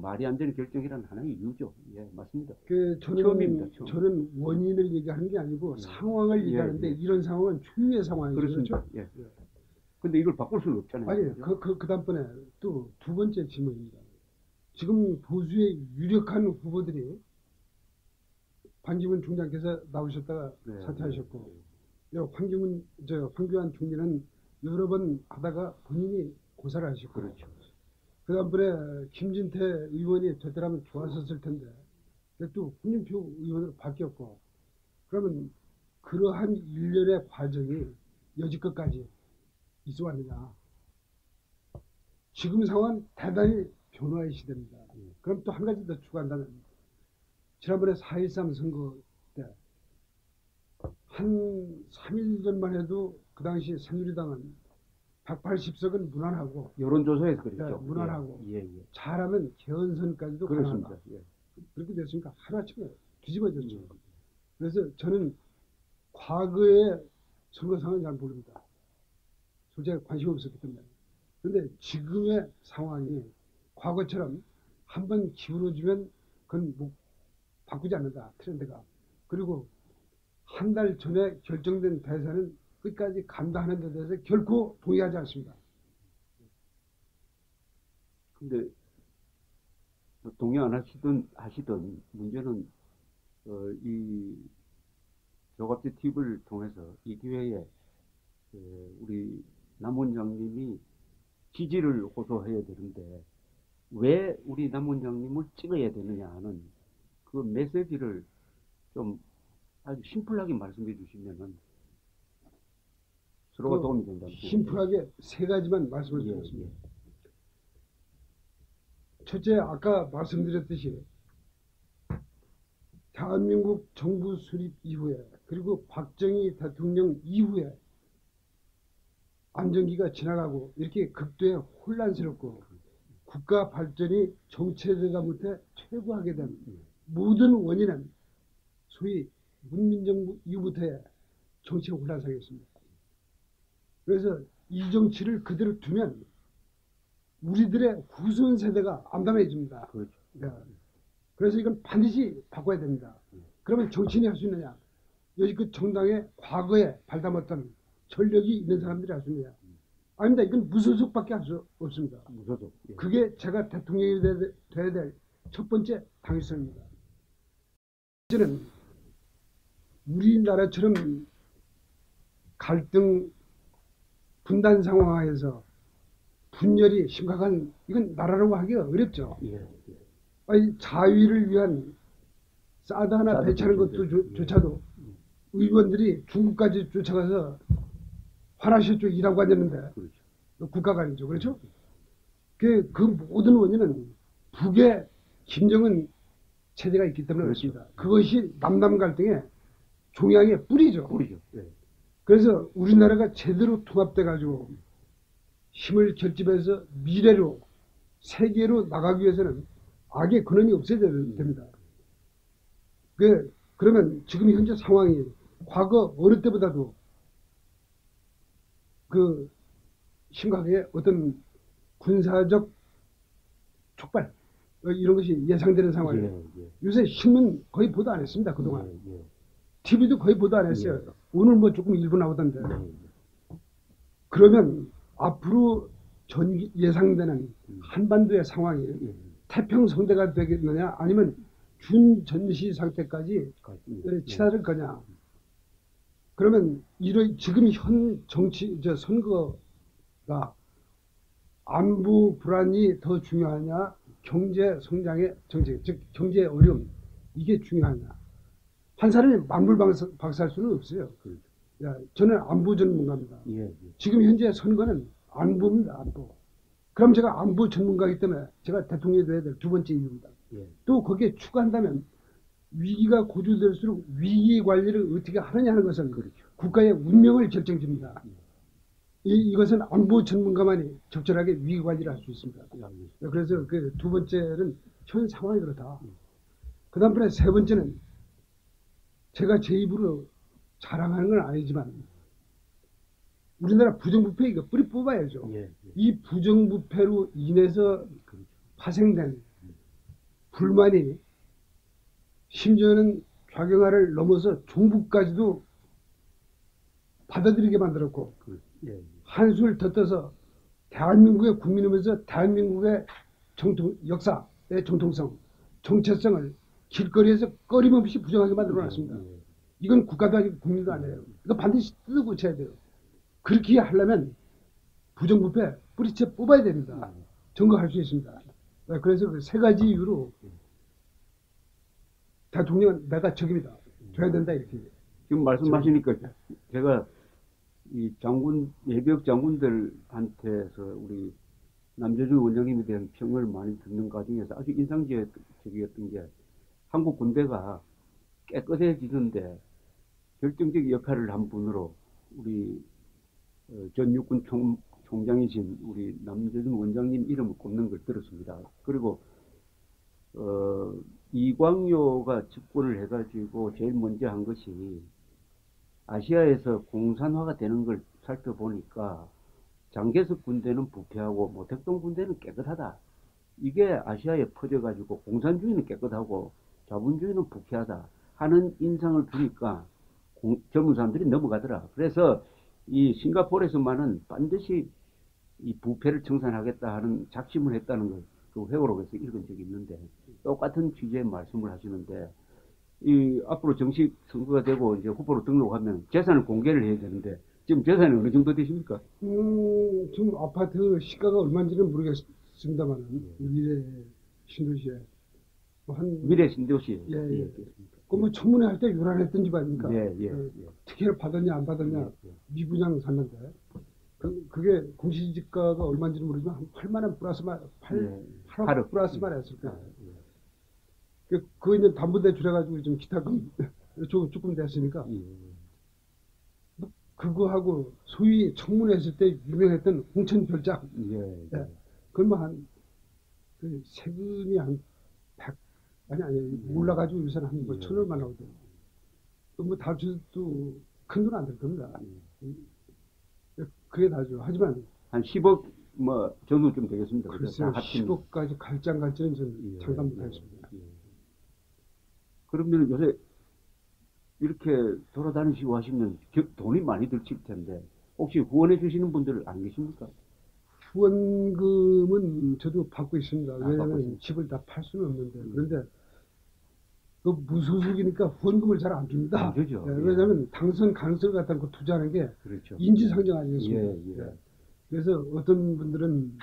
말이 안 되는 결정이라는 하나의 이유죠. 예, 맞습니다. 처음입니다. 처음. 저는 원인을 얘기하는 게 아니고 상황을 얘기하는데 이런 상황은 초유의 상황이죠. 그렇습니다. 그렇죠? 예. 근데 이걸 바꿀 수는 없잖아요. 아니, 그 다음번에 또 두 번째 질문입니다. 지금 보수의 유력한 후보들이 반기문 총장께서 나오셨다가 사퇴하셨고, 황교안 총리는 여러 번 하다가 본인이 고사를 하셨고, 그렇죠. 그 다음번에 김진태 의원이 되더라면 좋았었을 텐데, 또 홍준표 의원으로 바뀌었고, 그러면 그러한 일련의 과정이 여지껏까지 있어 왔느냐. 지금 상황은 대단히 변화의 시대입니다. 그럼 또 한 가지 더 추가한다면, 지난번에 4.13 선거 때 한 3일 전만 해도 그 당시 새누리당은 180석은 무난하고, 여론조사에서 그랬죠. 무난하고, 예. 잘하면 개헌선까지도 그렇습니다. 가능하다. 예. 그렇게 됐으니까 하루아침에 뒤집어졌죠. 그래서 저는 과거의 선거 상황은 잘 모릅니다. 솔직히 관심 없었기 때문에. 그런데 지금의 상황이 과거처럼 한번 기울어지면 그건 뭐 바꾸지 않는다, 트렌드가. 그리고 한 달 전에 결정된 대사는 끝까지 감당하는 데 대해서 결코 동의하지 않습니다. 근데 동의 안 하시던 문제는 이 조갑제 팁을 통해서 이 기회에 우리 남 원장님이 지지를 호소해야 되는데 왜 우리 남 원장님을 찍어야 되느냐 하는 그 메시지를 좀 아주 심플하게 말씀해 주시면은 서로가 도움이 된다. 심플하게 세 가지만 말씀을 드리겠습니다. 첫째, 아까 말씀드렸듯이 대한민국 정부 수립 이후에 그리고 박정희 대통령 이후에 안정기가 지나가고 이렇게 극도의 혼란스럽고 국가 발전이 정체되다 못해 퇴보하게 된 모든 원인은 소위 문민정부 이후부터의 정치 혼란상이었습니다. 그래서 이 정치를 그대로 두면 우리들의 후손 세대가 암담해집니다. 그렇죠. 그래서 이건 반드시 바꿔야 됩니다. 그러면 정치인이 할 수 있느냐? 여지껏 정당의 과거에 발담했던 전력이 있는 사람들이 할 수 있느냐? 아닙니다. 이건 무소속밖에 할 수 없습니다. 무소속. 예. 그게 제가 대통령이 돼야 될 첫 번째 당위성입니다. 저는 우리나라처럼 갈등 분단 상황에서 분열이 심각한, 이건 나라라고 하기가 어렵죠. 아니, 자위를 위한 사드 하나 배치하는 것도 조차도 의원들이 중국까지 쫓아가서 화나실줄 일하고 앉았는데, 그렇죠. 국가가 아니죠. 그렇죠? 그 모든 원인은 북의 김정은 체제가 있기 때문에 그렇습니다. 그것이 남남 갈등의 종양의 뿌리죠. 네. 그래서 우리나라가 제대로 통합돼 가지고 힘을 결집해서 미래로 세계로 나가기 위해서는 악의 근원이 없어야 됩니다. 그러면 지금 현재 상황이 과거 어느 때보다도 그 심각하게 어떤 군사적 촉발 이런 것이 예상되는 상황이에요. 예, 예. 요새 신문 거의 보도 안 했습니다. 그동안. 예, 예. TV도 거의 보도 안 했어요. 예. 오늘 뭐 조금 일부 나오던데. 예. 그러면 앞으로 예상되는 한반도의 상황이 예. 태평성대가 되겠느냐 아니면 준전시 상태까지 예. 치달을 거냐. 그러면 지금 현 정치 선거가 안보 불안이 더 중요하냐 경제 성장의 정책 즉 경제 어려움 이게 중요하냐. 한 사람이 만불박사할 수는 없어요. 야, 저는 안보 전문가입니다. 예, 예. 지금 현재 선거는 안보입니다. 안보. 그럼 제가 안보 전문가이기 때문에 제가 대통령이 돼야 될 두 번째 이유입니다. 예. 또 거기에 추가한다면 위기가 고조될수록 위기 관리를 어떻게 하느냐 하는 것은 그렇죠. 국가의 운명을 결정짓니다. 이것은 안보 전문가만이 적절하게 위기 관리를 할 수 있습니다. 그래서 그 두 번째는 현 상황이 그렇다. 그 다음번에 세 번째는 제가 제 입으로 자랑하는 건 아니지만 우리나라 부정부패 이거 뿌리 뽑아야죠. 예, 예. 이 부정부패로 인해서 그렇죠. 파생된 불만이 심지어는 좌경화를 넘어서 종북까지도 받아들이게 만들었고 예, 예. 한술 더 떠서 대한민국의 국민이면서 대한민국의 역사의 정통성, 정체성을 길거리에서 꺼림없이 부정하게 만들어놨습니다. 예, 예. 이건 국가도 아니고 국민도 아니에요. 이거 반드시 뜯어 고쳐야 돼요. 그렇게 하려면 부정부패 뿌리채 뽑아야 됩니다. 점거할 수 있습니다. 그래서 그 세 가지 이유로 대통령은 내가 적임이다. 줘야 된다 이렇게. 지금 말씀하시니까 제가 이 예비역 장군들한테서 우리 남재준 원장님에 대한 평을 많이 듣는 과정에서 아주 인상적이었던 게 한국 군대가 깨끗해지는데 결정적 역할을 한 분으로 우리 전 육군 총장이신 우리 남재준 원장님 이름을 꼽는 걸 들었습니다. 그리고 이광요가 집권을 해가지고 제일 먼저 한 것이 아시아에서 공산화가 되는 걸 살펴보니까 장개석 군대는 부패하고 모택동 군대는 깨끗하다. 이게 아시아에 퍼져가지고 공산주의는 깨끗하고 자본주의는 부패하다 하는 인상을 주니까 젊은 사람들이 넘어가더라. 그래서 이 싱가포르에서만은 반드시 이 부패를 청산하겠다 하는 작심을 했다는 걸 그 회고록에서 읽은 적이 있는데 똑같은 취지의 말씀을 하시는데 이 앞으로 정식 선거가 되고 이제 후보로 등록하면 재산을 공개를 해야 되는데 지금 재산이 어느 정도 되십니까? 지금 아파트 시가가 얼마인지는 모르겠습니다만 미래 신도시에 미래 신도시. 예. 뭐 청문회 할 때 요란했던 집 아닙니까? 예. 특혜를 받았냐 안 받았냐 미분양 샀는데 그게 공시지가가 얼마인지는 모르지만 한 8만 원 플러스 8억 플러스만 했을 거예요. 그거 이제 담보대 줄여가지고 좀 기타금 조금 됐으니까 그거하고 소위 청문회 했을 때 유명했던 홍천별장 그건 뭐 그 세금이 한 100 아니 올라가지고 요새는 한 뭐 1,000원만 나오더라고요. 뭐 다쳐도 큰 돈 안 들 겁니다. 그게 다죠. 하지만 한 10억 뭐 정도쯤 되겠습니다. 글쎄요, 10억까지 갈지는 저는 장담 못하겠습니다. 그러면 요새 이렇게 돌아다니시고 하시면 돈이 많이 들칠 텐데 혹시 후원해 주시는 분들 안 계십니까? 후원금은 저도 받고 있습니다. 왜냐하면 집을 다 팔 수는 없는데 그런데 그 무소속이니까 후원금을 잘 안 줍니다. 안 주죠. 왜냐하면 당선 가능성을 갖다 놓고 투자하는 게 그렇죠. 인지상정 아니겠습니까? 그래서 어떤 분들은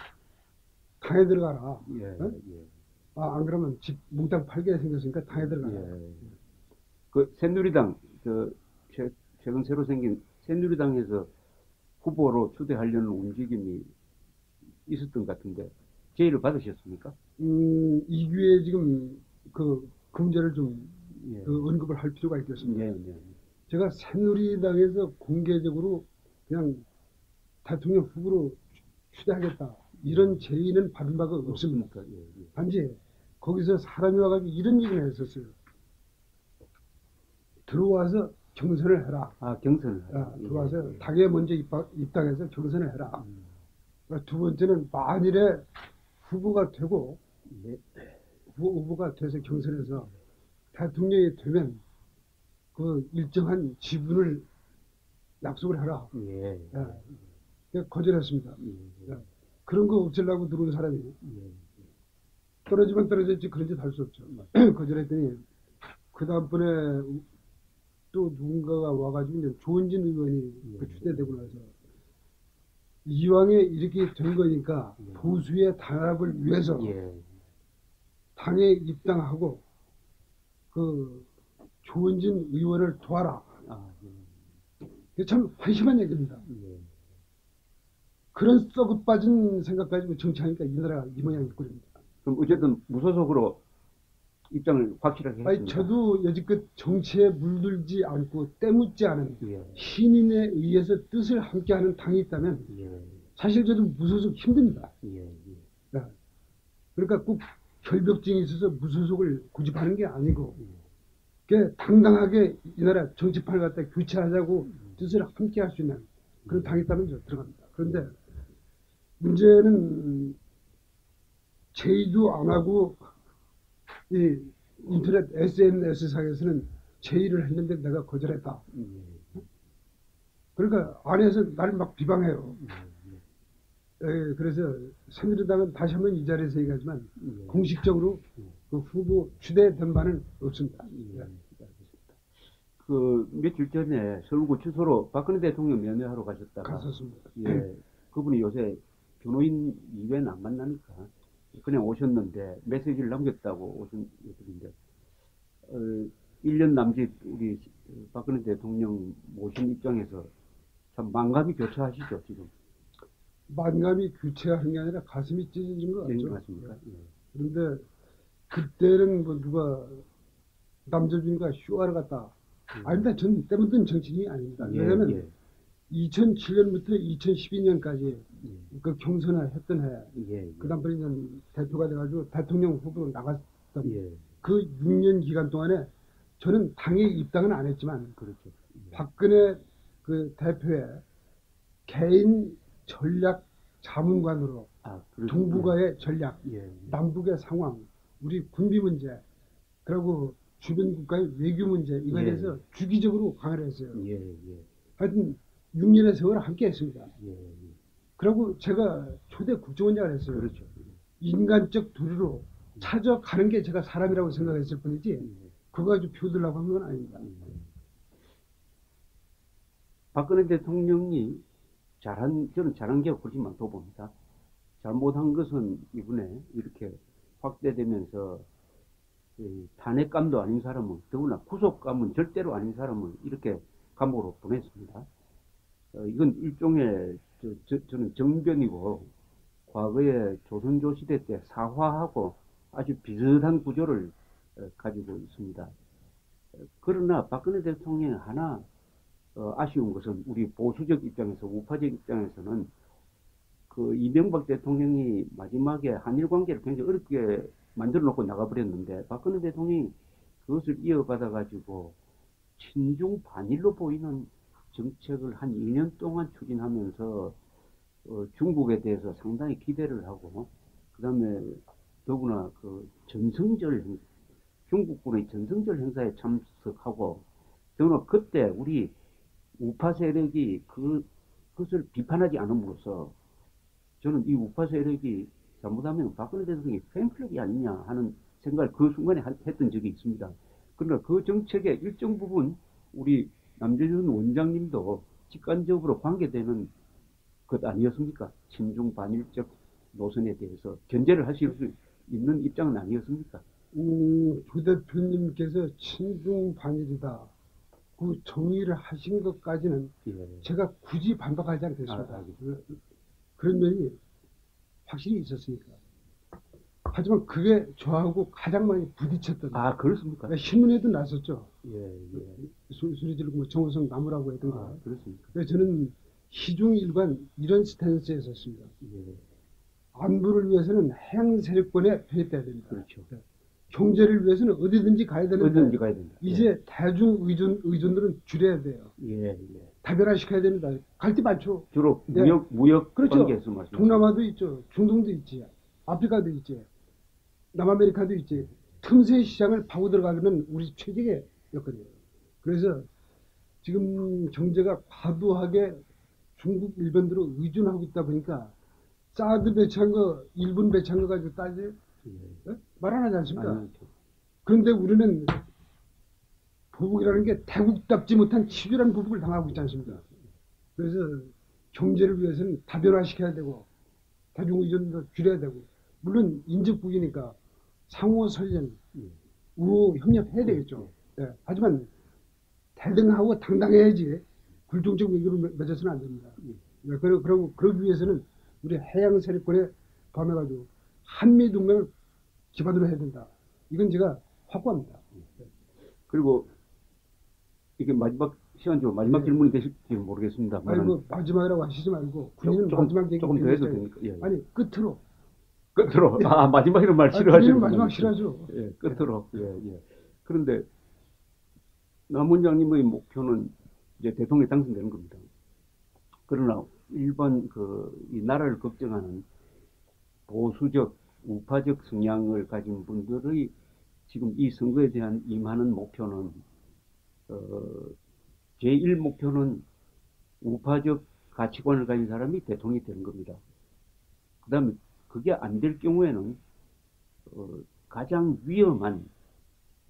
당에 들어가라. 안 그러면 집 몽땅 팔게 생겼으니까 당에 들어가라. 그 새누리당 최근 새로 생긴 새누리당에서 후보로 초대하려는 움직임이 있었던 것 같은데 제의를 받으셨습니까? 이 기회에 지금 그 문제를 좀 언급을 할 필요가 있겠습니다. 제가 새누리당에서 공개적으로 그냥 대통령 후보로 추대하겠다 이런 제의는 받은 바가 없습니다. 단지 거기서 사람이 와가지고 이런 얘기를 했었어요. 들어와서 경선을 해라. 아, 경선을 하라. 들어와서 당에 먼저 입당해서 경선을 해라. 음. 두 번째는 만일에 후보가 되고 예. 후보가 돼서 경선에서 대통령이 되면 그 일정한 지분을 약속을 해라. 예. 거절했습니다. 예. 그런 거 없애려고 들어온 사람이 예. 떨어지면 떨어졌지 그런 짓 할 수 없죠. 거절했더니 그 다음번에 또 누군가가 와가지고 이제 조은진 의원이 그 추대되고 나서 이왕에 이렇게 된 거니까 보수의 단합을 위해서 예. 당에 입당하고 그 조은진 의원을 도와라. 아, 이게 참 한심한 얘기입니다. 예. 그런 썩어 빠진 생각 가지고 정치하니까 이 나라가 이 모양일 거입니다. 그럼 어쨌든 무소속으로 입장을 확실하게 아니, 했습니다. 저도 여지껏 정치에 물들지 않고 때묻지 않은 예. 신인에 의해서 뜻을 함께하는 당이 있다면 예. 사실 저도 무소속 힘듭니다. 예. 네. 그러니까 꼭 결벽증이 있어서 무소속을 고집하는 게 아니고 그게 당당하게 이 나라 정치판을 갖다 교체하자고 뜻을 함께할 수 있는 그런 당이 있다면 저 들어갑니다. 그런데 문제는 제의도 안 하고 이 인터넷 SNS상에서는 제의를 했는데 내가 거절했다. 그러니까 안에서 나를 막 비방해요. 그래서 새누리당은 다시 한번 이 자리에서 얘기하지만 공식적으로 그 후보 추대된 바는 없습니다. 그 며칠 전에 서울구치소로 박근혜 대통령 면회하러 가셨다가 갔었습니다. 예, 그분이 요새 변호인 이외는 안 만나니까 그냥 오셨는데 메시지를 남겼다고 오셨는데 1년 남짓 우리 박근혜 대통령 모신 입장에서 참 만감이 교차하시죠 지금. 만감이 교체하는 게 아니라 가슴이 찢어진 것 같죠. 맞습니까? 예. 그런데 그때는 뭐 누가 남조준과 쇼하러 갔다. 아닙니다. 전 때묻은 정치인이 아닙니다. 왜냐하면 2007년부터 2012년까지 그 경선을 했던 해, 그 다음번에 대표가 돼가지고 대통령 후보로 나갔던 그 6년 기간 동안에 저는 당에 입당은 안 했지만 그렇죠. 박근혜 그 대표의 개인 전략 자문관으로 동북아의 전략, 남북의 상황, 우리 군비 문제, 그리고 주변 국가의 외교 문제 이거에 대해서 주기적으로 강의를 했어요. 하여튼 6년의 세월을 함께 했습니다. 그리고 제가 초대 국정원장을 했어요. 그렇죠. 인간적 도리로 찾아가는 게 제가 사람이라고 생각했을 뿐이지 그거 가지고 표들라고 한 건 아닙니다. 박근혜 대통령이 저는 잘한 게 훨씬 많다고 봅니다. 잘못한 것은 이번에 이렇게 확대되면서 탄핵감도 아닌 사람을, 더구나 구속감은 절대로 아닌 사람을 이렇게 감옥으로 보냈습니다. 이건 일종의 저는 정변이고 과거에 조선조 시대 때 사화하고 아주 비슷한 구조를 가지고 있습니다. 그러나 박근혜 대통령이 하나 아쉬운 것은 우리 보수적 입장에서, 우파적 입장에서는 그 이명박 대통령이 마지막에 한일 관계를 굉장히 어렵게 만들어 놓고 나가버렸는데 박근혜 대통령이 그것을 이어받아 가지고 친중 반일로 보이는 정책을 한 2년 동안 추진하면서 중국에 대해서 상당히 기대를 하고 그 다음에 더구나 그 중국군의 전성절 행사에 참석하고 더구나 그때 우리 우파 세력이 그것을 비판하지 않음으로써 저는 이 우파 세력이 잘못하면 박근혜 대통령이 팬클럽이 아니냐 하는 생각을 그 순간에 했던 적이 있습니다. 그러나 그 정책의 일정 부분 우리 남재준 원장님도 직간접으로 관계되는 것 아니었습니까? 친중 반일적 노선에 대해서 견제를 하실 수 있는 입장은 아니었습니까? 조 대표님께서 친중 반일이다. 그 정의를 하신 것까지는 제가 굳이 반박하지 않겠습니다. 그런 면이 확실히 있었으니까. 하지만 그게 저하고 가장 많이 부딪혔던. 그렇습니까? 신문에도 났었죠. 소리 지르고 뭐 정우성 나무라고 했던가. 그렇습니까? 그래서 저는 시중일관 이런 스탠스에 있었습니다. 안보를 위해서는 해양 세력권에 배제돼야 됩니다. 그렇죠. 경제를 위해서는 어디든지 가야 되는데 어디든지 가야 된다. 이제 대중 의존들은 줄여야 돼요. 예, 예. 다변화시켜야 됩니다. 갈 데 많죠. 주로 네. 무역 그렇죠. 관계에서 말씀. 동남아도 있죠. 중동도 있지. 아프리카도 있지. 남아메리카도 있지. 틈새 시장을 파고 들어가기는 우리 최적의 여건이에요. 그래서 지금 경제가 과도하게 중국, 일본으로 의존하고 있다 보니까 사드 배치한 거, 일본 배치한 거 가지고 따지 말 안 하지 않습니까? 그런데 우리는 보복이라는 게 대국답지 못한 치졸한 보복을 당하고 있지 않습니까? 그래서 경제를 위해서는 다변화시켜야 되고 대중의존도 줄여야 되고 물론 인접국이니까 상호 설련, 우호 협력해야 되겠죠. 네. 하지만 대등하고 당당해야지 굴종적 외교를 맺어서는 안 됩니다. 네. 그러기 위해서는 우리 해양 세력권에 범해가지고 한미동맹을 기반으로 해야 된다. 이건 제가 확고합니다. 그리고 이게 마지막 시간 좀 마지막 네. 질문이 되실지 모르겠습니다. 아니 뭐 마지막이라고 하시지 말고 군인은 마지막 얘기 조금 더 해도 됩니까? 예. 아니 끝으로 아 마지막이라는 말 싫어하시는 군인은 마지막 싫어하죠. 예, 끝으로. 예, 예. 그런데 남 원장님의 목표는 이제 대통령이 당선되는 겁니다. 그러나 일반 이 나라를 걱정하는 보수적 우파적 성향을 가진 분들의 지금 이 선거에 대한 임하는 목표는 제1목표는 우파적 가치관을 가진 사람이 대통령이 되는 겁니다. 그 다음에 그게 안 될 경우에는 가장 위험한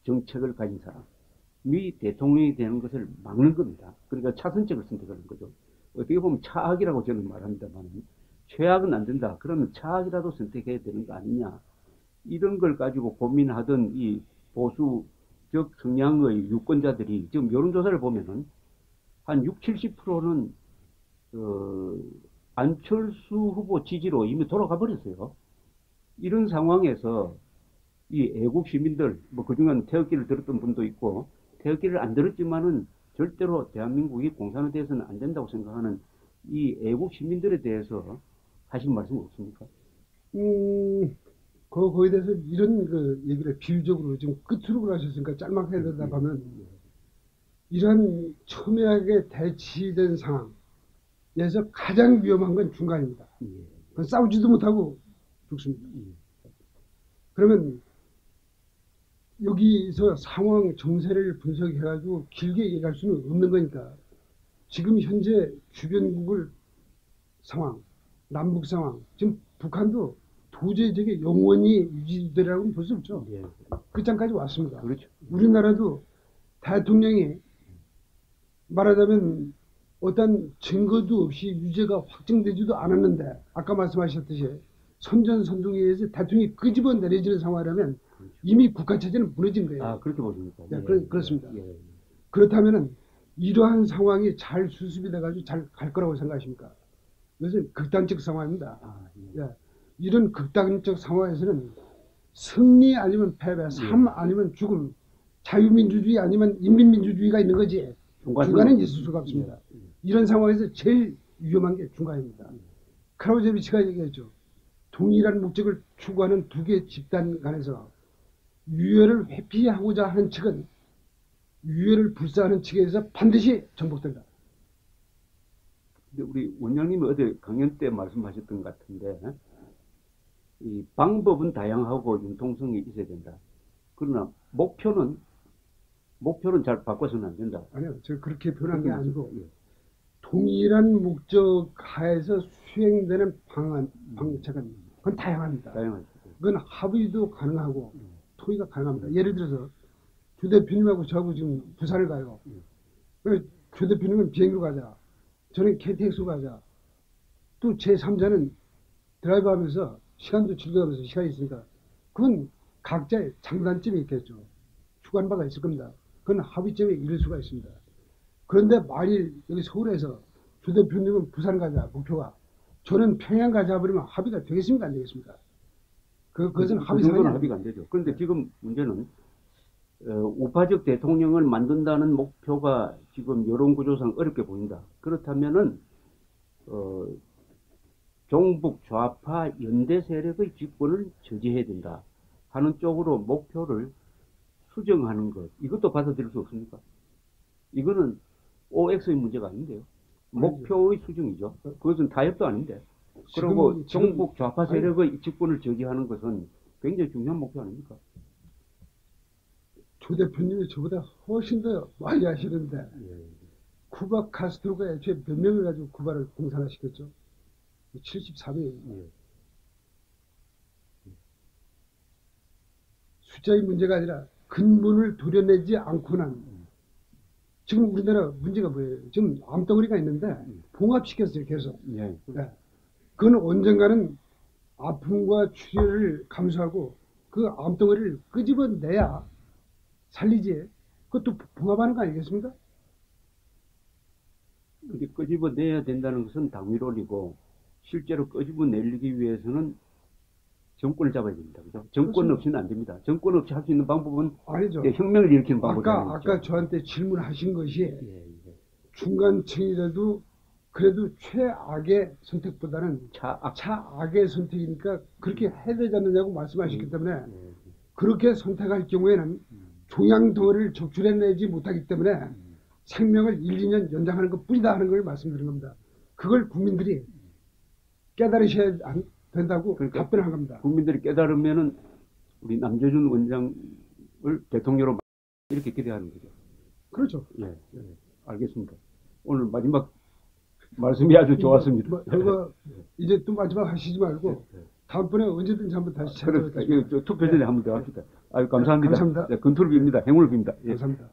정책을 가진 사람이 대통령이 되는 것을 막는 겁니다. 그러니까 차선책을 선택하는 거죠. 어떻게 보면 차악이라고 저는 말합니다만 최악은 안 된다. 그러면 차악이라도 선택해야 되는 거 아니냐. 이런 걸 가지고 고민하던 이 보수적 성향의 유권자들이 지금 여론조사를 보면은 한 60, 70%는 안철수 후보 지지로 이미 돌아가 버렸어요. 이런 상황에서 이 애국 시민들, 뭐 그중에는 태극기를 들었던 분도 있고 태극기를 안 들었지만은 절대로 대한민국이 공산화 돼서는 안 된다고 생각하는 이 애국 시민들에 대해서 하신 말씀 없습니까? 거기에 대해서 이런 얘기를 비유적으로 지금 끝으로 하셨으니까 짤막하게 대답하면 이런 첨예하게 대치된 상황에서 가장 위험한 건 중간입니다. 그건 싸우지도 못하고 죽습니다. 그러면 여기서 상황 정세를 분석해가지고 길게 얘기할 수는 없는 거니까 지금 현재 주변국을 상황, 남북 상황, 지금 북한도 도저히 저게 영원히 유지되라고는 볼 수 없죠. 예. 끝장까지 왔습니다. 그렇죠. 우리나라도 대통령이 말하자면 어떤 증거도 없이 유죄가 확정되지도 않았는데 아까 말씀하셨듯이 선전선동에 의해서 대통령이 끄집어 내려지는 상황이라면 그렇죠. 이미 국가체제는 무너진 거예요. 아, 그렇게 보십니까? 네, 예. 그렇습니다. 예. 그렇다면 이러한 상황이 잘 수습이 돼가지고 잘 갈 거라고 생각하십니까? 이것은 극단적 상황입니다. 아, 예. 예. 이런 극단적 상황에서는 승리 아니면 패배, 삶 아니면 죽음, 자유민주주의 아니면 인민민주주의가 있는 거지 중간은 있을 수가 없습니다. 이런 상황에서 제일 위험한 게 중간입니다. 카라우제비치가 얘기했죠. 동일한 목적을 추구하는 두 개의 집단 간에서 유혈을 회피하고자 하는 측은 유혈을 불사하는 측에서 반드시 정복된다. 근데 우리 원장님이 어제 강연 때 말씀하셨던 것 같은데 이 방법은 다양하고 융통성이 있어야 된다. 그러나 목표는 잘 바꿔서는 안 된다. 아니요, 제가 그렇게 표현한 게 아니고 동일한 목적 하에서 수행되는 방책은 그건 다양합니다. 다양하죠. 그건 합의도 가능하고 토의가 가능합니다. 예를 들어서 주 대표님하고 저하고 지금 부산을 가요. 주 대표님은 비행기로 가자. 저는 KTX로 가자. 또 제3자는 드라이브 하면서 시간도 즐겨가면서 시간이 있으니까 그건 각자의 장단점이 있겠죠. 추구하는 바가 있을 겁니다. 그건 합의점에 이를 수가 있습니다. 그런데 만일 여기 서울에서 주 대표님은 부산 가자 목표가 저는 평양 가자 버리면 합의가 되겠습니까 안 되겠습니까? 그것은 합의 사항이 합의가 안 되죠. 그런데 지금 문제는 우파적 대통령을 만든다는 목표가 지금 여론구조상 어렵게 보인다. 그렇다면은 종북 좌파 연대 세력의 집권을 저지해야 된다. 하는 쪽으로 목표를 수정하는 것, 이것도 받아들일 수 없습니까? 이거는 OX의 문제가 아닌데요. 목표의 수정이죠. 그것은 타협도 아닌데. 그리고 종북 좌파 세력의 집권을 저지하는 것은 굉장히 중요한 목표 아닙니까? 조 대표님이 저보다 훨씬 더 많이 하시는데 예. 쿠바 카스트로가 애초에 몇 명을 가지고 쿠바를 공산화시켰죠? 74명. 예. 숫자의 문제가 아니라 근본을 도려내지 않고는 지금 우리나라 문제가 뭐예요? 지금 암덩어리가 있는데 봉합시켰어요, 계속. 예. 네. 그건 언젠가는 아픔과 출혈을 감수하고 그 암덩어리를 끄집어내야 살리지. 그것도 봉합하는 거 아니겠습니까? 이게 끄집어내야 된다는 것은 당위론이고, 실제로 끄집어내기 위해서는 정권을 잡아야 됩니다. 그죠? 정권 그렇습니다. 없이는 안 됩니다. 정권 없이 할 수 있는 방법은 아니죠. 혁명을 일으키는 방법이 아까 저한테 질문하신 것이 예, 예. 중간층이라도 그래도 최악의 선택보다는 차악. 차악의 선택이니까 그렇게 해야 되지 않느냐고 말씀하셨기 때문에 예. 그렇게 선택할 경우에는 종양 덩어리를 적출해내지 못하기 때문에 생명을 1, 2년 연장하는 것 뿐이다 하는 걸 말씀드린 겁니다. 그걸 국민들이 깨달으셔야 된다고 그러니까 답변한 겁니다. 국민들이 깨달으면은 우리 남재준 원장을 대통령으로 이렇게 기대하는 거죠. 그렇죠. 예, 예. 알겠습니다. 오늘 마지막 말씀이 아주 좋았습니다. 이제 또 마지막 하시지 말고 다음번에 언제든지 한번 다시 그래, 찾아뵙겠습니다. 투표 전에 한번 더 합시다. 아유, 감사합니다. 감사합니다. 네, 건투를 빕니다. 행운을 빕니다. 예. 감사합니다.